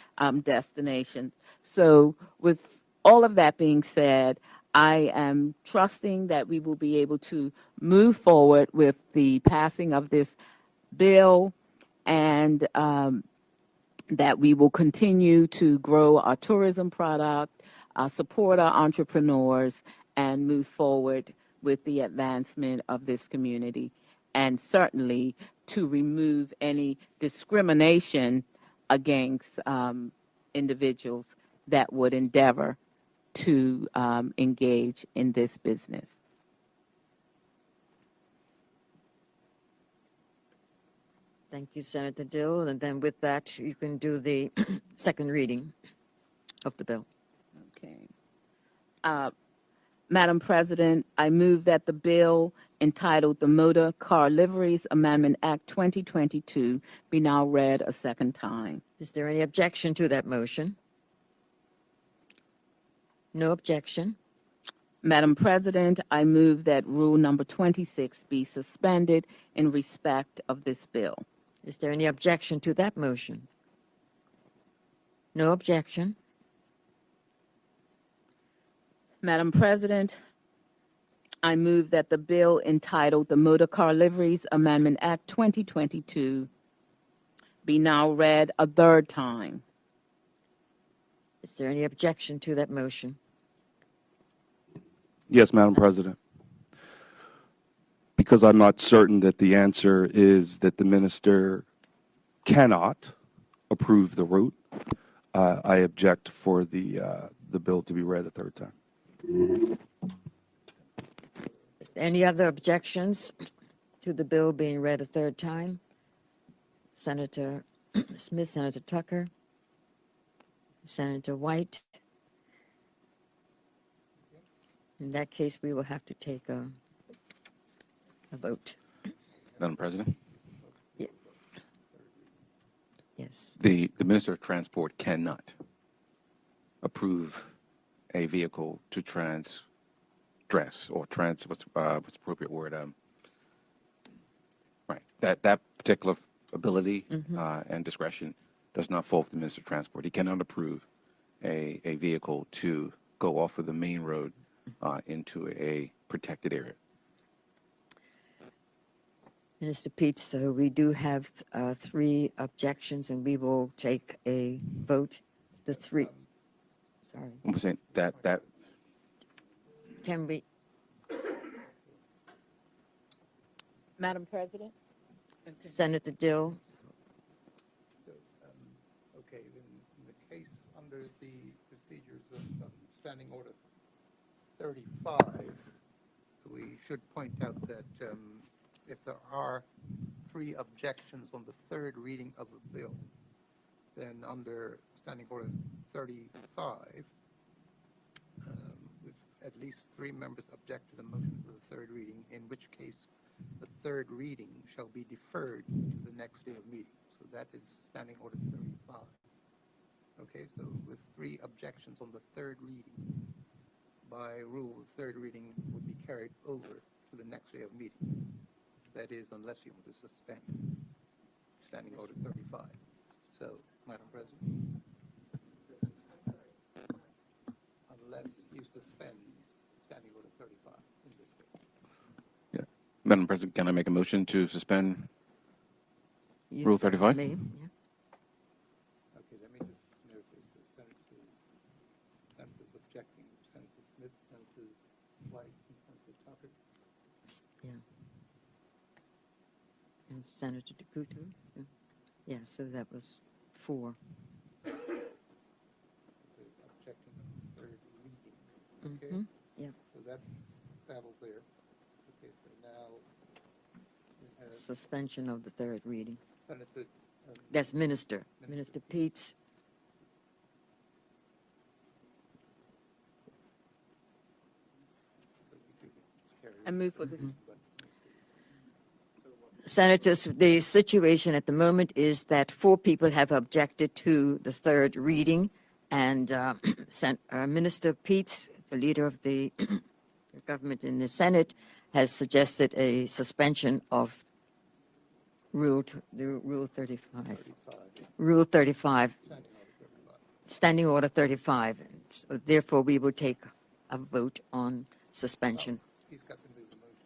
destinations. So with all of that being said, I am trusting that we will be able to move forward with the passing of this bill, and that we will continue to grow our tourism product, support our entrepreneurs, and move forward with the advancement of this community, and certainly to remove any discrimination against individuals that would endeavor to engage in this business. Thank you, Senator Dill. And then with that, you can do the second reading of the bill. Okay. Madam President, I move that the bill entitled the Motor Car Liveries Amendment Act 2022 be now read a second time. Is there any objection to that motion? No objection. Madam President, I move that Rule Number 26 be suspended in respect of this bill. Is there any objection to that motion? No objection. Madam President, I move that the bill entitled the Motor Car Liveries Amendment Act 2022 be now read a third time. Is there any objection to that motion? Yes, Madam President. Because I'm not certain that the answer is that the minister cannot approve the route, I object for the bill to be read a third time. Any other objections to the bill being read a third time? Senator Smith, Senator Tucker, Senator White. In that case, we will have to take a vote. Madam President, Yes. the Minister of Transport cannot approve a vehicle to what's the appropriate word? Right. That particular ability and discretion does not fall with the Minister of Transport. He cannot approve a vehicle to go off of the main road into a protected area. Minister Pete, so we do have 3 objections, and we will take a vote. The 3. Sorry. I'm saying that Can we? Madam President? Senator Dill. under the procedures of Standing Order 35, we should point out that if there are 3 objections on the third reading of a bill, then under Standing Order 35, if at least 3 members object to the motion for the third reading, in which case the third reading shall be deferred to the next day of meeting. So that is Standing Order 35. Okay, so with 3 objections on the third reading, by rule, the third reading would be carried over to the next day of meeting. That is, unless you want to suspend Standing Order 35. So, Madam President, unless you suspend Standing Order 35 in this case. Yeah. Madam President, can I make a motion to suspend You Rule 35? may, yeah. Okay, let me just notice the senators objecting, Senator Smith, Senators White, and Senator Tucker. Yeah. And Senator DeCouto? Yeah, so that was 4. They're objecting on the third reading. Okay? Mhm, yeah. So that's settled there. Okay, so now we have Suspension of the third reading. Senator, That's Minister Peets. so we could carry I move for this. Senators, the situation at the moment is that 4 people have objected to the third reading, and Minister Peets, the leader of the government in the Senate, has suggested a suspension of Rule 35. Rule 35. Standing Order 35. And so therefore, we will take a vote on suspension. he's got to move the motion.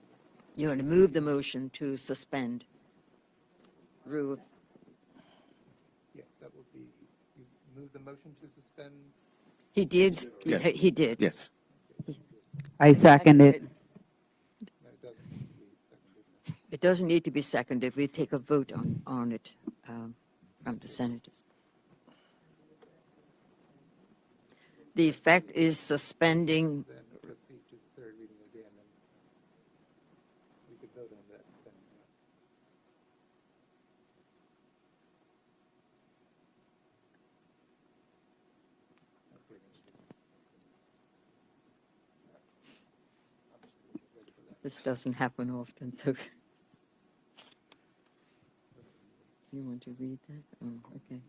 You're going to move the motion to suspend Rule. Yes, that would be, you move the motion to suspend. He did. Yes. He did. Yes. I second it. No, it doesn't need to be seconded. It doesn't need to be seconded. We take a vote on it from the senators. The effect is suspending. Then proceed to the third reading again, and we could vote on that then. Okay, This doesn't happen often, so. You want to read that? Oh, okay.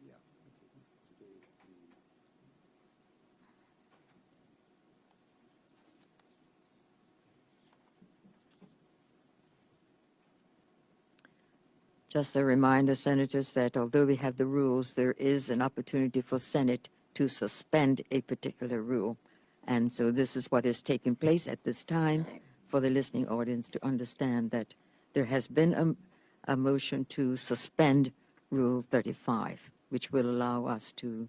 Just a reminder, Senators, that although we have the rules, there is an opportunity for Senate to suspend a particular rule. And so this is what is taking place at this time for the listening audience to understand that there has been a motion to suspend Rule 35, which will allow us to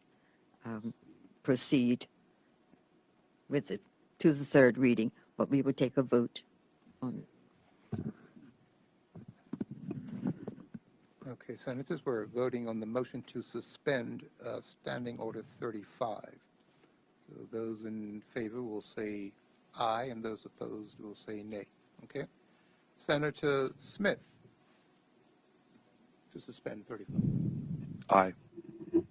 proceed with it to the third reading, but we will take a vote on it. Okay, Senators, we're voting on the motion to suspend Standing Order 35. So those in favor will say aye, and those opposed will say nay. Okay? Senator Smith, to suspend 35. Aye. Do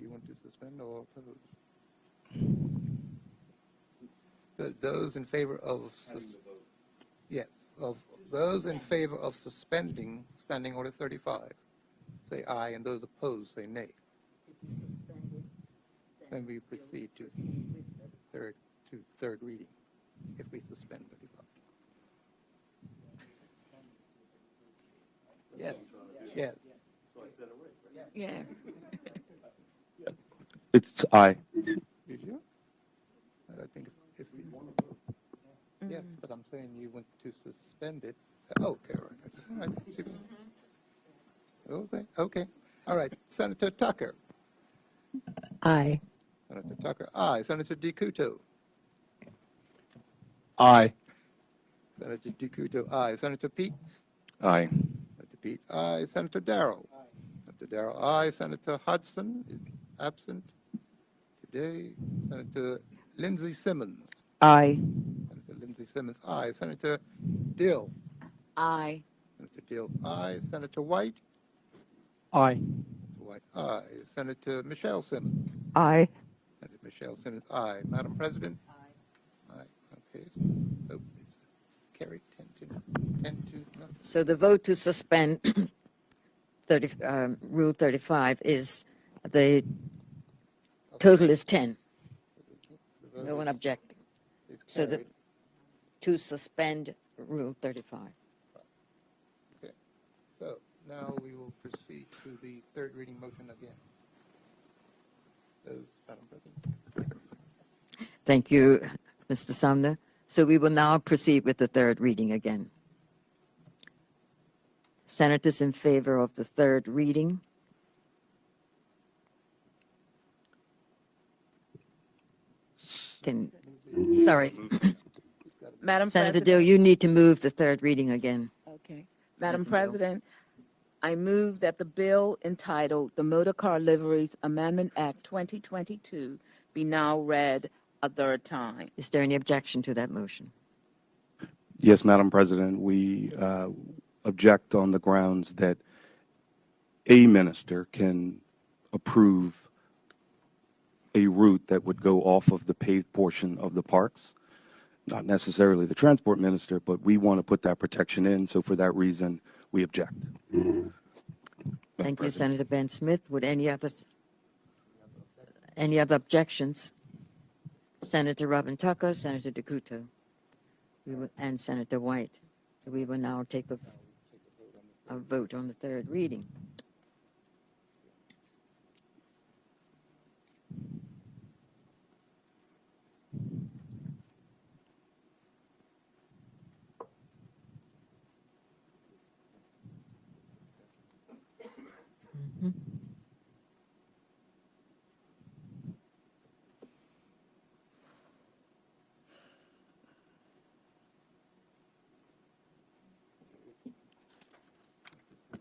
you want to suspend or oppose? Those in favor of... Yes, of those in favor of suspending Standing Order 35, say aye, and those opposed say nay. Then we proceed to third reading, if we suspend 35. Yes, yes. Yes. It's aye. You sure? I think it's yes, but I'm saying you want to suspend it. Oh, okay, all right. All right. Okay. All right. Senator Tucker. Aye. Senator Tucker, aye. Senator DeCouto. Aye. Senator DeCouto, aye. Senator Peets. Aye. Senator Peets, aye. Senator Darrell. Senator Darrell, aye. Senator Hudson is absent. Today, Senator Lindsey Simmons. Aye. Senator Lindsey Simmons, aye. Senator Dill. Aye. Senator Dill, aye. Senator White. Aye. Senator White, aye. Senator Michelle Simmons. Aye. Senator Michelle Simmons, aye. Madam President? Aye. Okay, so vote is carried 10 to nothing. So the vote to suspend 30, Rule 35 is, the total is 10. The vote No one is- objecting. is So the, carried. to suspend Rule 35. Okay, so now we will proceed to the third reading motion again. Those, Madam President? Thank you, Mr. Sumner. So we will now proceed with the third reading again. Senators in favor of the third reading? Sorry, Madam Senator President. Dill, you need to move the third reading again. Okay. Madam Senator Dill. President, I move that the bill entitled the Motor Car Liveries Amendment Act 2022 be now read a third time. Is there any objection to that motion? Yes, Madam President, we object on the grounds that a minister can approve a route that would go off of the paved portion of the parks. Not necessarily the transport minister, but we want to put that protection in, so for that reason, we object. Thank you, Senator Ben Smith. Would any other objections? Senator Robin Tucker, Senator DeCuto, and Senator White. We will now take a vote on the third reading.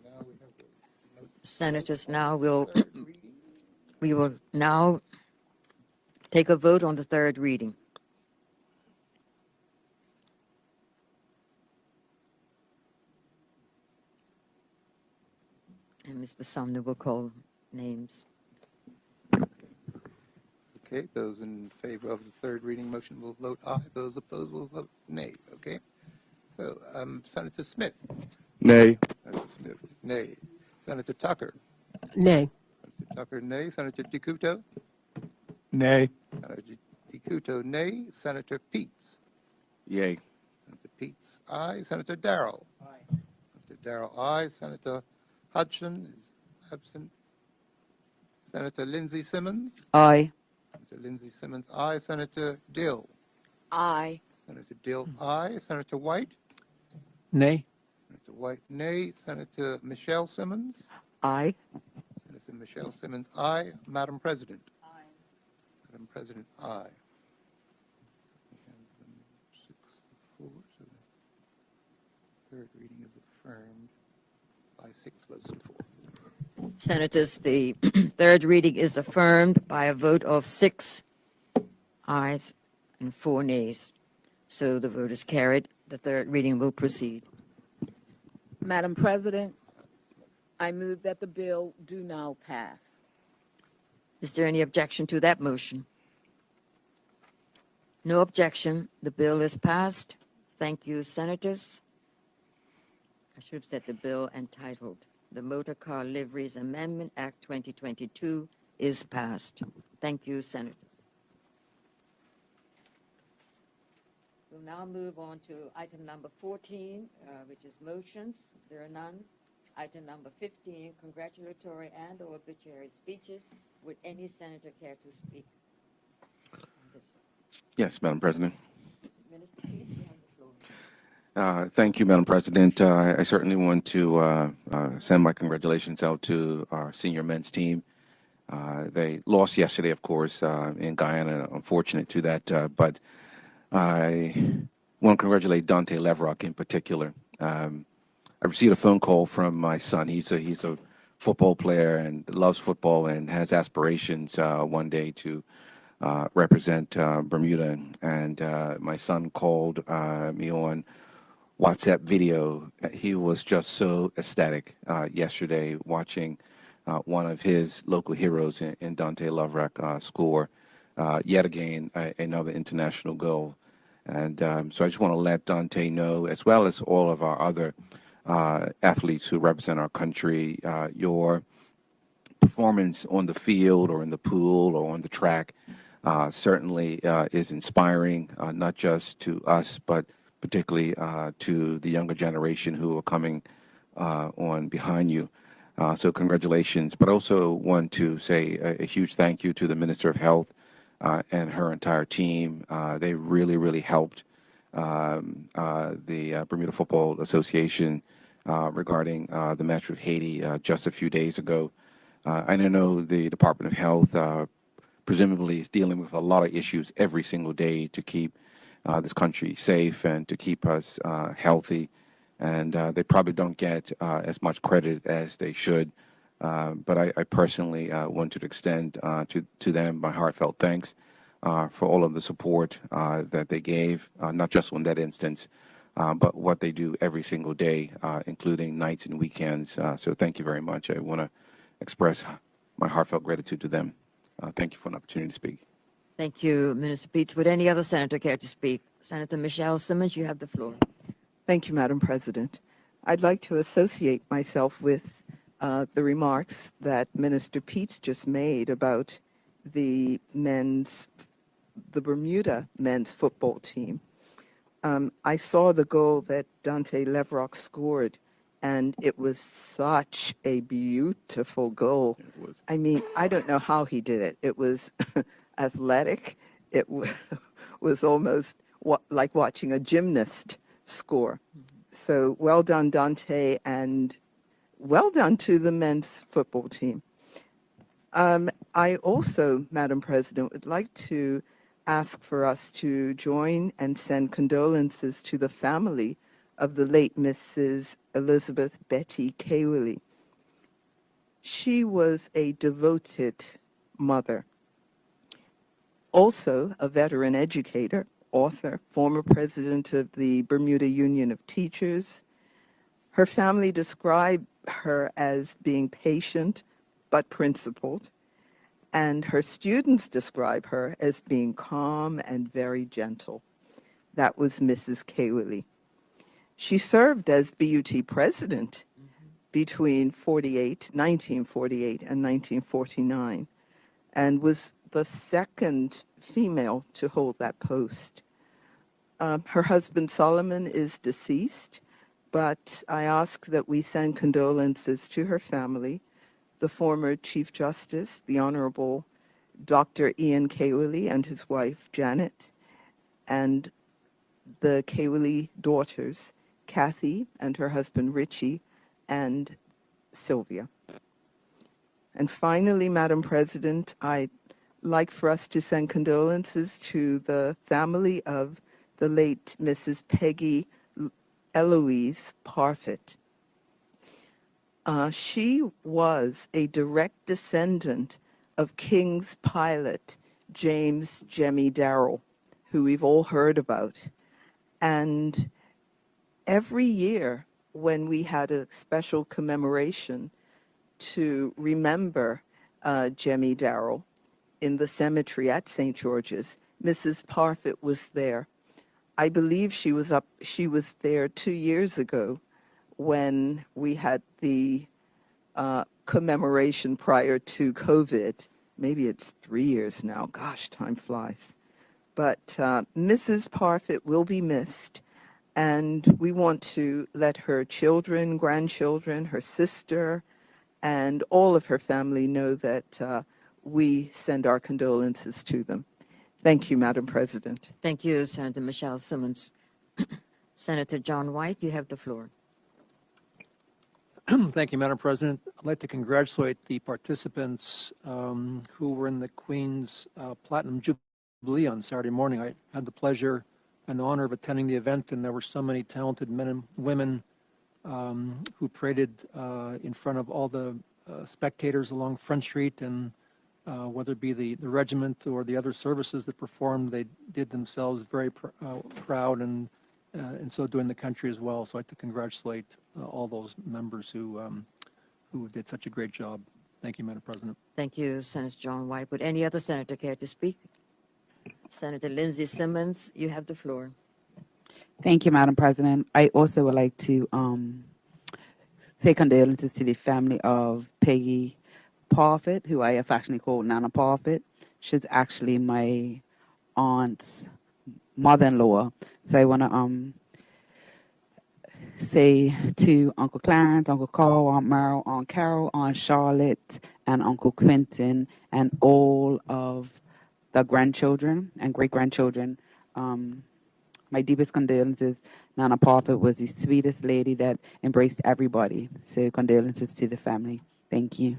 Now we have the Senators, now we'll, third reading. we will now take a vote on the third reading. And Mr. Sumner will call names. Okay, those in favor of the third reading motion will vote aye. Those opposed will vote nay. Okay? So, Senator Smith. Nay. Senator Smith, nay. Senator Tucker. Nay. Senator Tucker, nay. Senator DeCuto. Nay. Senator DeCuto, nay. Senator Peets. Yay. Senator Peets, aye. Senator Darrell. Aye. Senator Darrell, aye. Senator Hudson is absent. Senator Lindsey Simmons. Aye. Senator Lindsey Simmons, aye. Senator Dill. Aye. Senator Dill, aye. Senator White. Nay. Senator White, nay. Senator Michelle Simmons. Aye. Senator Michelle Simmons, aye. Madam President. Aye. Madam President, aye. And, 6-4, so the third reading is affirmed by 6 votes to 4. Senators, the third reading is affirmed by a vote of 6 ayes and 4 nays. So the vote is carried. The third reading will proceed. Madam President, I move that the bill do now pass. Is there any objection to that motion? No objection. The bill is passed. Thank you, Senators. I should have said the bill entitled the Motor Car Liveries Amendment Act 2022 is passed. Thank you, Senators. We'll now move on to item number 14, which is motions. There are none. Item number 15, congratulatory and/or obituary speeches. Would any senator care to speak on this? Yes, Madam President. Minister Peets, you have the floor. Thank you, Madam President. I certainly want to send my congratulations out to our senior men's team. They lost yesterday, of course, in Guyana. Unfortunate to that, but I want to congratulate Dante Leverock in particular. I received a phone call from my son. He's a football player and loves football and has aspirations one day to represent Bermuda. And my son called me on WhatsApp video. He was just so ecstatic yesterday watching one of his local heroes in Dante Loverack score yet again another international goal. And so I just want to let Dante know, as well as all of our other athletes who represent our country, your performance on the field or in the pool or on the track certainly is inspiring, not just to us, but particularly to the younger generation who are coming on behind you. So congratulations, but also want to say a huge thank you to the Minister of Health and her entire team. They really, really helped the Bermuda Football Association regarding the match with Haiti just a few days ago. I know the Department of Health presumably is dealing with a lot of issues every single day to keep this country safe and to keep us healthy. And they probably don't get as much credit as they should. But I personally want to extend to them my heartfelt thanks for all of the support that they gave, not just on that instance, but what they do every single day, including nights and weekends. So thank you very much. I want to express my heartfelt gratitude to them. Thank you for an opportunity to speak. Thank you, Minister Peets. Would any other senator care to speak? Senator Michelle Simmons, you have the floor. Thank you, Madam President. I'd like to associate myself with the remarks that Minister Peets just made about the Bermuda men's football team. I saw the goal that Dante Loverack scored, and it was such a beautiful goal. I mean, I don't know how he did it. It was athletic. It was almost like watching a gymnast score. So well done, Dante, and well done to the men's football team. I also, Madam President, would like to ask for us to join and send condolences to the family of the late Mrs. Elizabeth Betty Kawili. She was a devoted mother, also a veteran educator, author, former president of the Bermuda Union of Teachers. Her family described her as being patient but principled, and her students describe her as being calm and very gentle. That was Mrs. Kawili. She served as BUT president between 1948 and 1949, and was the second female to hold that post. Her husband Solomon is deceased, but I ask that we send condolences to her family, the former Chief Justice, the Honorable Dr. Ian Kawili and his wife Janet, and the Kawili daughters, Kathy and her husband Richie, and Sylvia. And finally, Madam President, I'd like for us to send condolences to the family of the late Mrs. Peggy Eloise Parfit. She was a direct descendant of King's pilot James "Jemmy" Darrell, who we've all heard about. And every year when we had a special commemoration to remember Jemmy Darrell in the cemetery at St. George's, Mrs. Parfit was there. I believe she was there 2 years ago when we had the commemoration prior to COVID. Maybe it's 3 years now. Gosh, time flies. But Mrs. Parfit will be missed, and we want to let her children, grandchildren, her sister, and all of her family know that we send our condolences to them. Thank you, Madam President. Thank you, Senator Michelle Simmons. Senator John White, you have the floor. Thank you, Madam President. I'd like to congratulate the participants who were in the Queen's Platinum Jubilee on Saturday morning. I had the pleasure and the honor of attending the event, and there were so many talented men and women who paraded in front of all the spectators along Front Street, and whether it be the regiment or the other services that performed, they did themselves very proud, and so doing the country as well. So I'd like to congratulate all those members who did such a great job. Thank you, Madam President. Thank you, Senator John White. Would any other senator care to speak? Senator Lindsey Simmons, you have the floor. Thank you, Madam President. I also would like to say condolences to the family of Peggy Parfit, who I affectionately call Nana Parfit. She's actually my aunt's mother-in-law. So I want to say to Uncle Clarence, Uncle Carl, Aunt Merrill, Aunt Carol, Aunt Charlotte, and Uncle Quentin, and all of the grandchildren and great-grandchildren, my deepest condolences. Nana Parfit was the sweetest lady that embraced everybody. So condolences to the family. Thank you.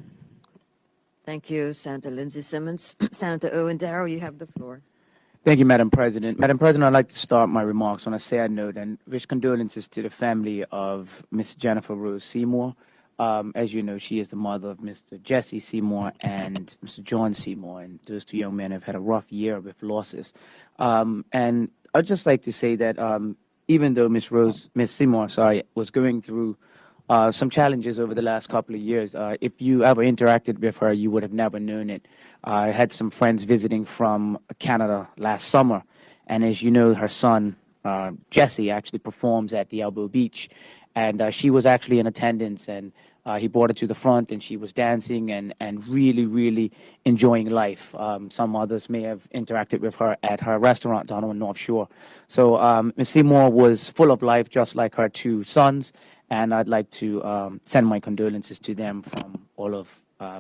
Thank you, Senator Lindsey Simmons. Senator Owen Darrow, you have the floor. Thank you, Madam President. Madam President, I'd like to start my remarks on a sad note and wish condolences to the family of Miss Jennifer Rose Seymour. As you know, she is the mother of Mr. Jesse Seymour and Mr. John Seymour, and those two young men have had a rough year with losses. And I'd just like to say that even though Miss Seymour, was going through some challenges over the last couple of years, if you ever interacted with her, you would have never known it. I had some friends visiting from Canada last summer, and as you know, her son, Jesse, actually performs at the Elbow Beach, and she was actually in attendance, and he brought her to the front, and she was dancing and really, really enjoying life. Some others may have interacted with her at her restaurant down on North Shore. So Ms. Seymour was full of life, just like her two sons, and I'd like to send my condolences to them from all of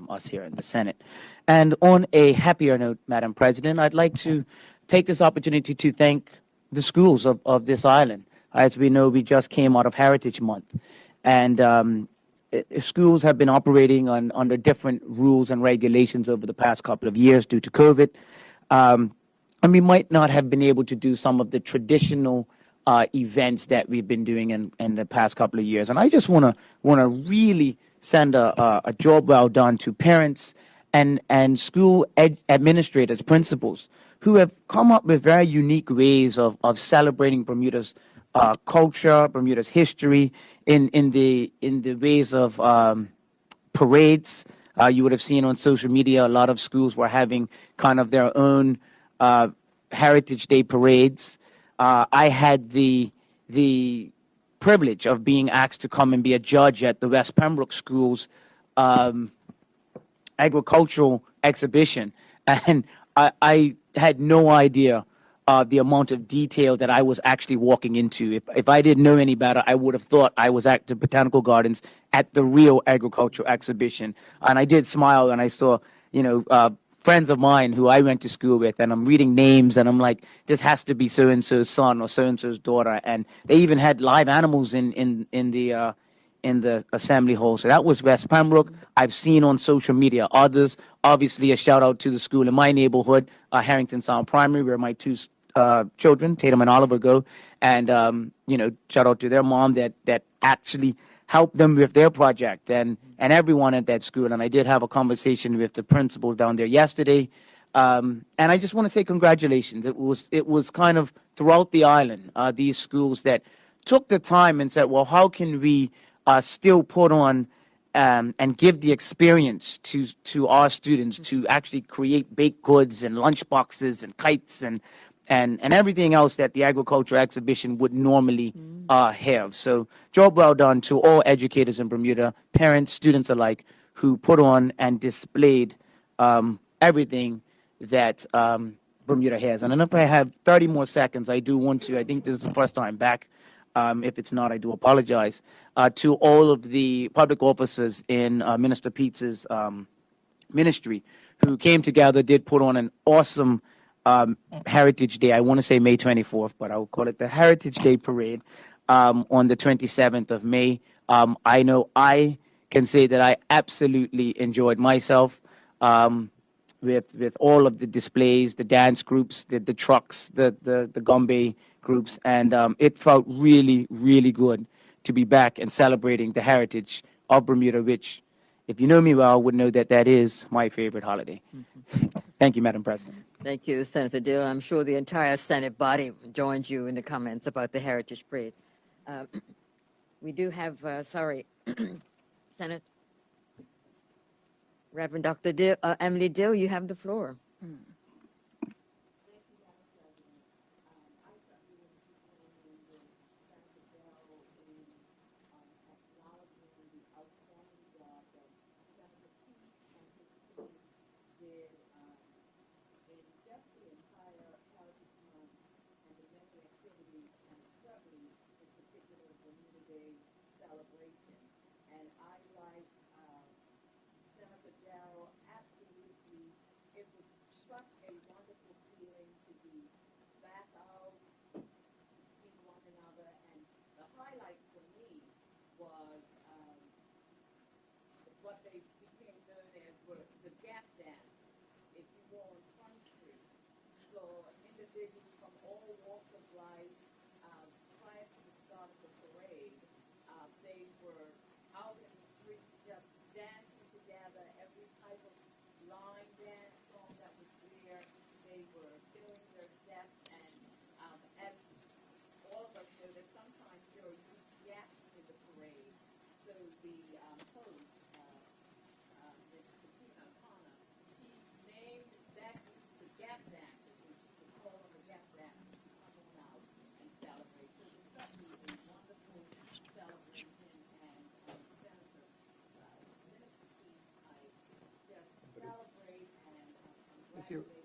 us here in the Senate. And on a happier note, Madam President, I'd like to take this opportunity to thank the schools of this island. As we know, we just came out of Heritage Month, and schools have been operating under different rules and regulations over the past couple of years due to COVID. And we might not have been able to do some of the traditional events that we've been doing in the past couple of years. And I just want to really send a job well done to parents and school administrators, principals, who have come up with very unique ways of celebrating Bermuda's culture, Bermuda's history, in the ways of parades. You would have seen on social media a lot of schools were having kind of their own Heritage Day parades. I had the privilege of being asked to come and be a judge at the West Pembroke School's agricultural exhibition, and I had no idea the amount of detail that I was actually walking into. If I didn't know any better, I would have thought I was at the Botanical Gardens at the real agricultural exhibition. And I did smile, and I saw, friends of mine who I went to school with, and I'm reading names, and I'm like, this has to be so-and-so's son or so-and-so's daughter. And they even had live animals in the assembly hall. So that was West Pembroke. I've seen on social media others. Obviously, a shout out to the school in my neighborhood, Harrington Sound Primary, where my two children, Tatum and Oliver, go. And shout out to their mom that actually helped them with their project, and everyone at that school. And I did have a conversation with the principal down there yesterday. And I just want to say congratulations. It was kind of throughout the island, these schools that took the time and said, well, how can we still put on and give the experience to our students to actually create baked goods and lunch boxes and kites and everything else that the agriculture exhibition would normally have. So job well done to all educators in Bermuda, parents, students alike, who put on and displayed everything that Bermuda has. And if I have 30 more seconds, I do want to, I think this is the first time back. If it's not, I do apologize, to all of the public officers in Minister Pete's ministry who came together, did put on an awesome Heritage Day. I want to say May 24th, but I will call it the Heritage Day Parade on the 27th of May. I know I can say that I absolutely enjoyed myself with all of the displays, the dance groups, the trucks, the Gombe groups, and it felt really, really good to be back and celebrating the heritage of Bermuda, which if you know me well, would know that that is my favorite holiday. Thank you, Madam President. Thank you, Senator Dill. I'm sure the entire Senate body joins you in the comments about the Heritage Parade. We do have, Senate Reverend Dr. Dill, Emily Dill, you have the floor.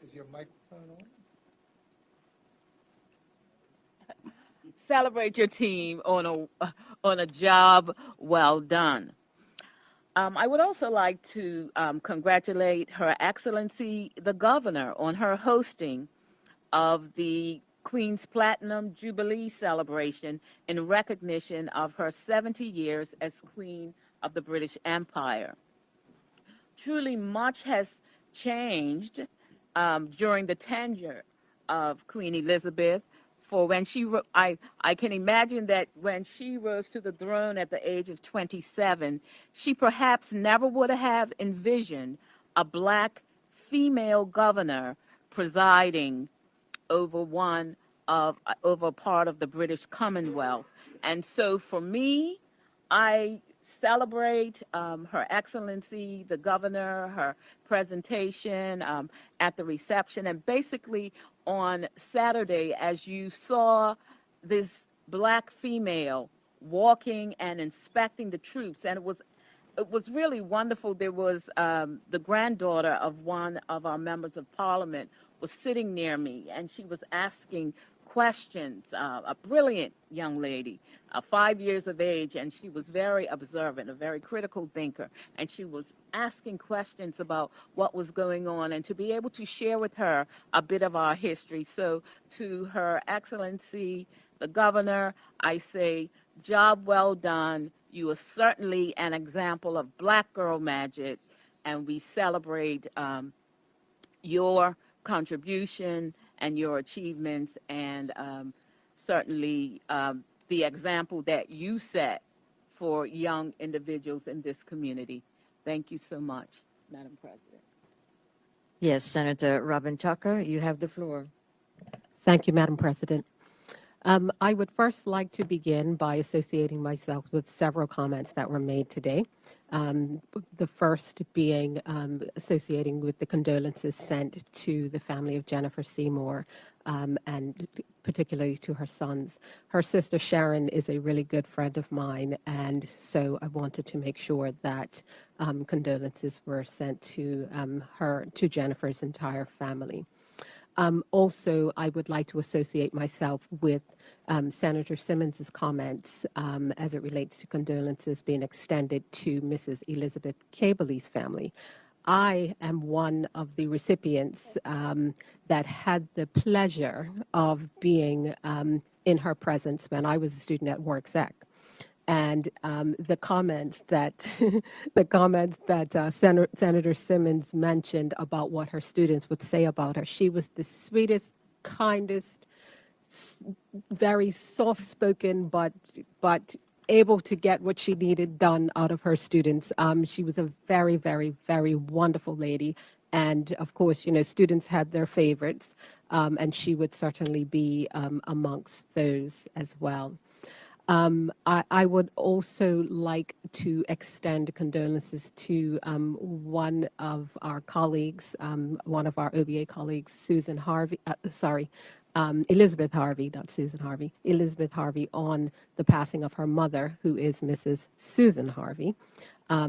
Is your microphone on? Celebrate your team on a job well done. I would also like to congratulate Her Excellency the Governor on her hosting of the Queen's Platinum Jubilee celebration in recognition of her 70 years as Queen of the British Empire. Truly much has changed during the tenure of Queen Elizabeth. For when I can imagine that when she rose to the throne at the age of 27, she perhaps never would have envisioned a black female governor presiding over over part of the British Commonwealth. And so for me, I celebrate Her Excellency, the Governor, her presentation at the reception. And basically on Saturday, as you saw this black female walking and inspecting the troops, and it was really wonderful. There was the granddaughter of one of our members of parliament was sitting near me, and she was asking questions, a brilliant young lady, 5 years of age, and she was very observant, a very critical thinker, and she was asking questions about what was going on, and to be able to share with her a bit of our history. So to Her Excellency, the Governor, I say, job well done. You are certainly an example of black girl magic, and we celebrate your contribution and your achievements, and certainly the example that you set for young individuals in this community. Thank you so much, Madam President. Yes, Senator Robin Tucker, you have the floor. Thank you, Madam President. I would first like to begin by associating myself with several comments that were made today. The first being associating with the condolences sent to the family of Jennifer Seymour, and particularly to her sons. Her sister Sharon is a really good friend of mine, and so I wanted to make sure that condolences were sent to to Jennifer's entire family. Also, I would like to associate myself with Senator Simmons's comments as it relates to condolences being extended to Mrs. Elizabeth Cabely's family. I am one of the recipients that had the pleasure of being in her presence when I was a student at WorkSec. And the comments that Senator Simmons mentioned about what her students would say about her, she was the sweetest, kindest, very soft-spoken, but able to get what she needed done out of her students. She was a very, very, very wonderful lady. And of course, students had their favorites, and she would certainly be amongst those as well. I would also like to extend condolences to one of our colleagues, one of our OBA colleagues, Susan Harvey, Elizabeth Harvey, not Susan Harvey, Elizabeth Harvey, on the passing of her mother, who is Mrs. Susan Harvey.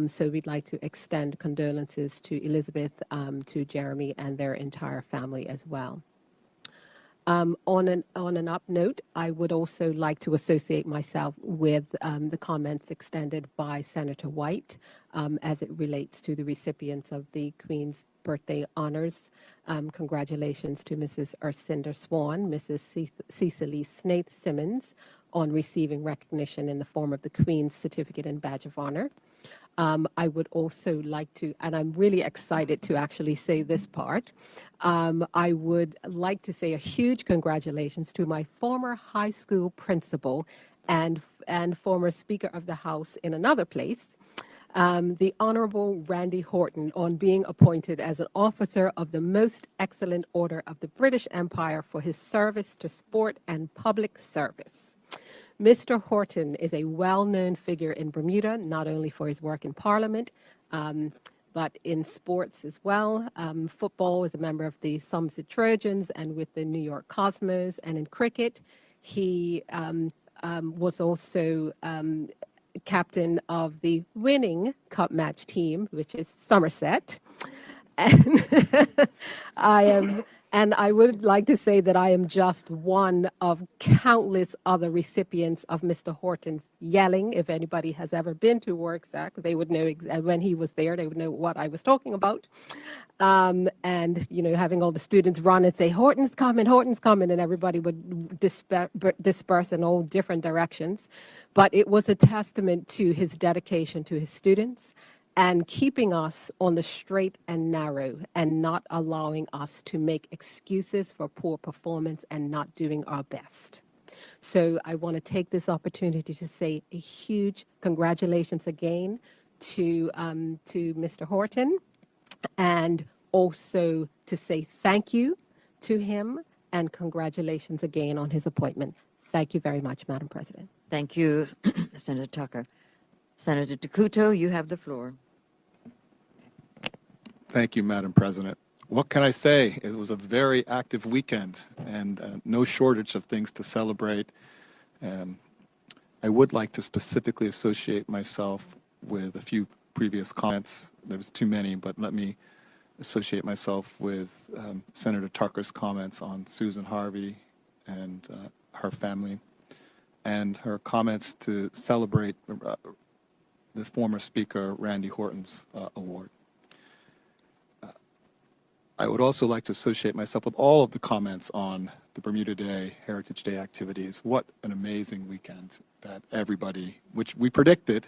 So we'd like to extend condolences to Elizabeth, to Jeremy, and their entire family as well. On an up note, I would also like to associate myself with the comments extended by Senator White as it relates to the recipients of the Queen's Birthday Honors. Congratulations to Mrs. Ursinda Swan, Mrs. Cecily Snaith Simmons on receiving recognition in the form of the Queen's Certificate and Badge of Honor. I would also like to, and I'm really excited to actually say this part, I would like to say a huge congratulations to my former high school principal and former Speaker of the House in another place, the Honorable Randy Horton, on being appointed as an officer of the Most Excellent Order of the British Empire for his service to sport and public service. Mr. Horton is a well-known figure in Bermuda, not only for his work in Parliament, but in sports as well. Football, as a member of the Somerset Trojans and with the New York Cosmos, and in cricket, he was also captain of the winning cup match team, which is Somerset. And I would like to say that I am just one of countless other recipients of Mr. Horton's yelling. If anybody has ever been to Worksack, they would know when he was there, they would know what I was talking about. And, having all the students run and say, Horton's coming, and everybody would disperse in all different directions. But it was a testament to his dedication to his students and keeping us on the straight and narrow and not allowing us to make excuses for poor performance and not doing our best. So I want to take this opportunity to say a huge congratulations again to Mr. Horton, and also to say thank you to him and congratulations again on his appointment. Thank you very much, Madam President. Thank you, Senator Tucker. Senator DeCuto, you have the floor. Thank you, Madam President. What can I say? It was a very active weekend and no shortage of things to celebrate. I would like to specifically associate myself with a few previous comments. There was too many, but let me associate myself with Senator Tucker's comments on Susan Harvey and her family, and her comments to celebrate the former Speaker Randy Horton's award. I would also like to associate myself with all of the comments on the Bermuda Day, Heritage Day activities. What an amazing weekend that everybody, which we predicted,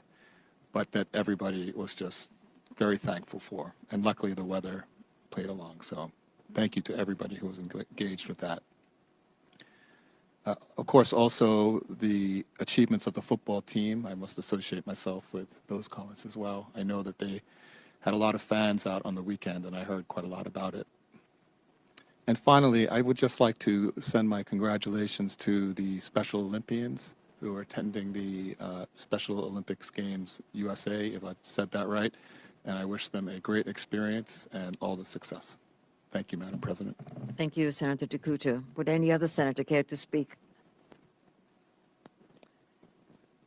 but that everybody was just very thankful for. And luckily the weather played along. So thank you to everybody who was engaged with that. Of course, also the achievements of the football team. I must associate myself with those comments as well. I know that they had a lot of fans out on the weekend, and I heard quite a lot about it. And finally, I would just like to send my congratulations to the Special Olympians who are attending the Special Olympics Games USA, if I've said that right, and I wish them a great experience and all the success. Thank you, Madam President. Thank you, Senator DeCuto. Would any other senator care to speak?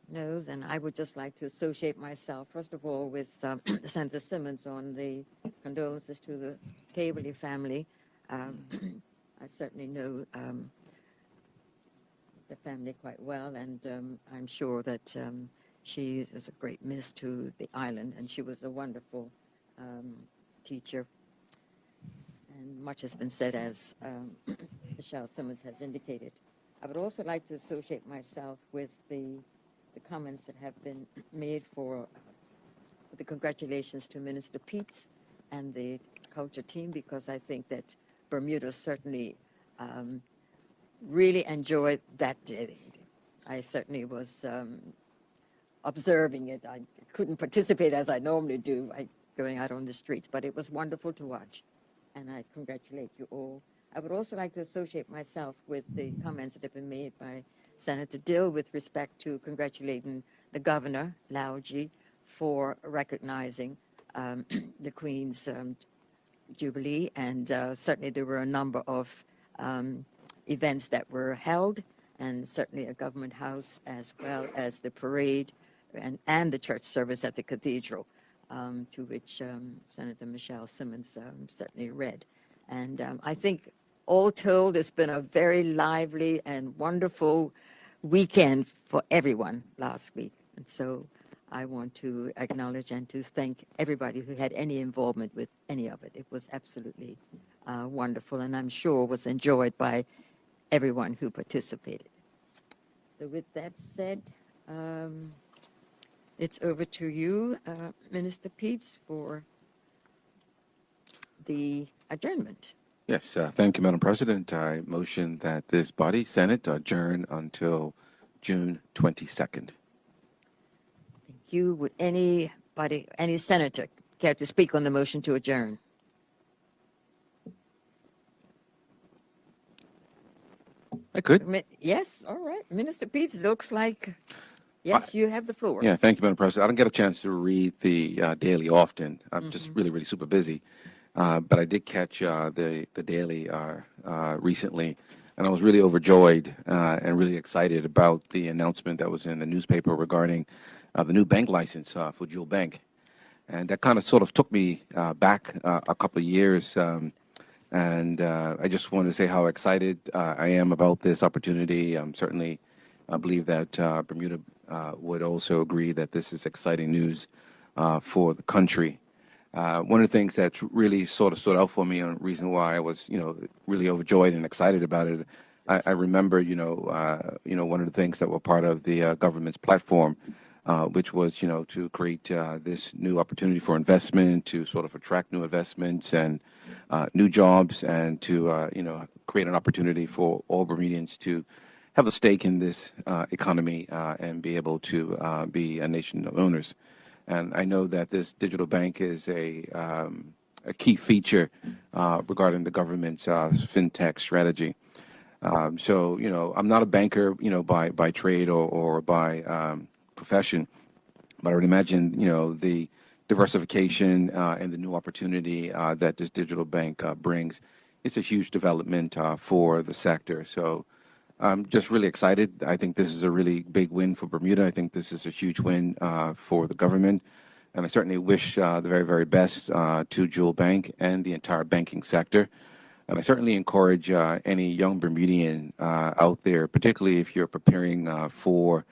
No, then I would just like to associate myself, first of all, with Senator Simmons on the condolences to the Cabley family. I certainly know the family quite well, and I'm sure that she is a great miss to the island, and she was a wonderful teacher. And much has been said, as Michelle Simmons has indicated. I would also like to associate myself with the comments that have been made for the congratulations to Minister Peets and the culture team, because I think that Bermuda certainly really enjoyed that day. I certainly was observing it. I couldn't participate as I normally do, going out on the streets, but it was wonderful to watch, and I congratulate you all. I would also like to associate myself with the comments that have been made by Senator Dill with respect to congratulating the governor, Lauji, for recognizing the Queen's Jubilee, and certainly there were a number of events that were held, and certainly a government house as well as the parade and the church service at the cathedral, to which Senator Michelle Simmons certainly read. And I think all told, it's been a very lively and wonderful weekend for everyone last week. And so I want to acknowledge and to thank everybody who had any involvement with any of it. It was absolutely wonderful, and I'm sure was enjoyed by everyone who participated. So with that said, it's over to you, Minister Peets, for the adjournment. Yes, thank you, Madam President. I motion that this body, Senate, adjourn until June 22nd. Thank you. Would anybody, any senator care to speak on the motion to adjourn? I could. Yes, all right. Minister Peets, it looks like, yes, you have the floor. Yeah, thank you, Madam President. I don't get a chance to read the daily often. I'm just really, really super busy. But I did catch the daily recently, and I was really overjoyed and really excited about the announcement that was in the newspaper regarding the new bank license for Jewel Bank. And that kind of sort of took me back a couple of years. And I just wanted to say how excited I am about this opportunity. Certainly, I believe that Bermuda would also agree that this is exciting news for the country. One of the things that really sort of stood out for me, and the reason why I was, really overjoyed and excited about it, I remember, one of the things that were part of the government's platform, which was, to create this new opportunity for investment, to sort of attract new investments and new jobs, and to, create an opportunity for all Bermudians to have a stake in this economy and be able to be a nation of owners. And I know that this digital bank is a key feature regarding the government's fintech strategy. So, I'm not a banker, by trade or by profession, but I would imagine, the diversification and the new opportunity that this digital bank brings is a huge development for the sector. So I'm just really excited. I think this is a really big win for Bermuda. I think this is a huge win for the government. And I certainly wish the very, very best to Jewel Bank and the entire banking sector. And I certainly encourage any young Bermudian out there, particularly if you're preparing for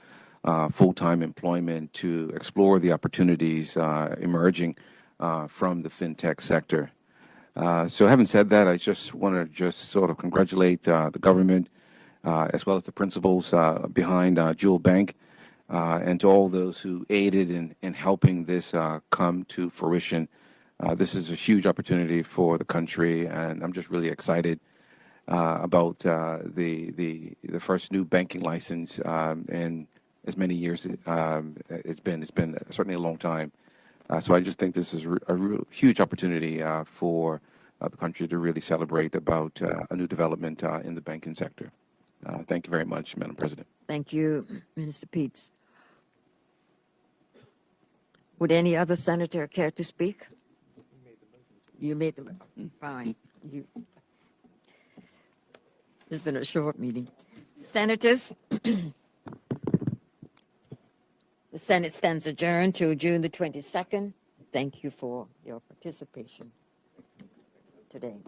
full-time employment, to explore the opportunities emerging from the fintech sector. So having said that, I just want to sort of congratulate the government, as well as the principals behind Jewel Bank, and to all those who aided in helping this come to fruition. This is a huge opportunity for the country, and I'm just really excited about the first new banking license in as many years it's been. It's been certainly a long time. So I just think this is a real huge opportunity for the country to really celebrate about a new development in the banking sector. Thank you very much, Madam President. Thank you, Minister Peets. Would any other senator care to speak? You made the motion. Fine. It's been a short meeting. Senators, the Senate stands adjourned till June the 22nd. Thank you for your participation today.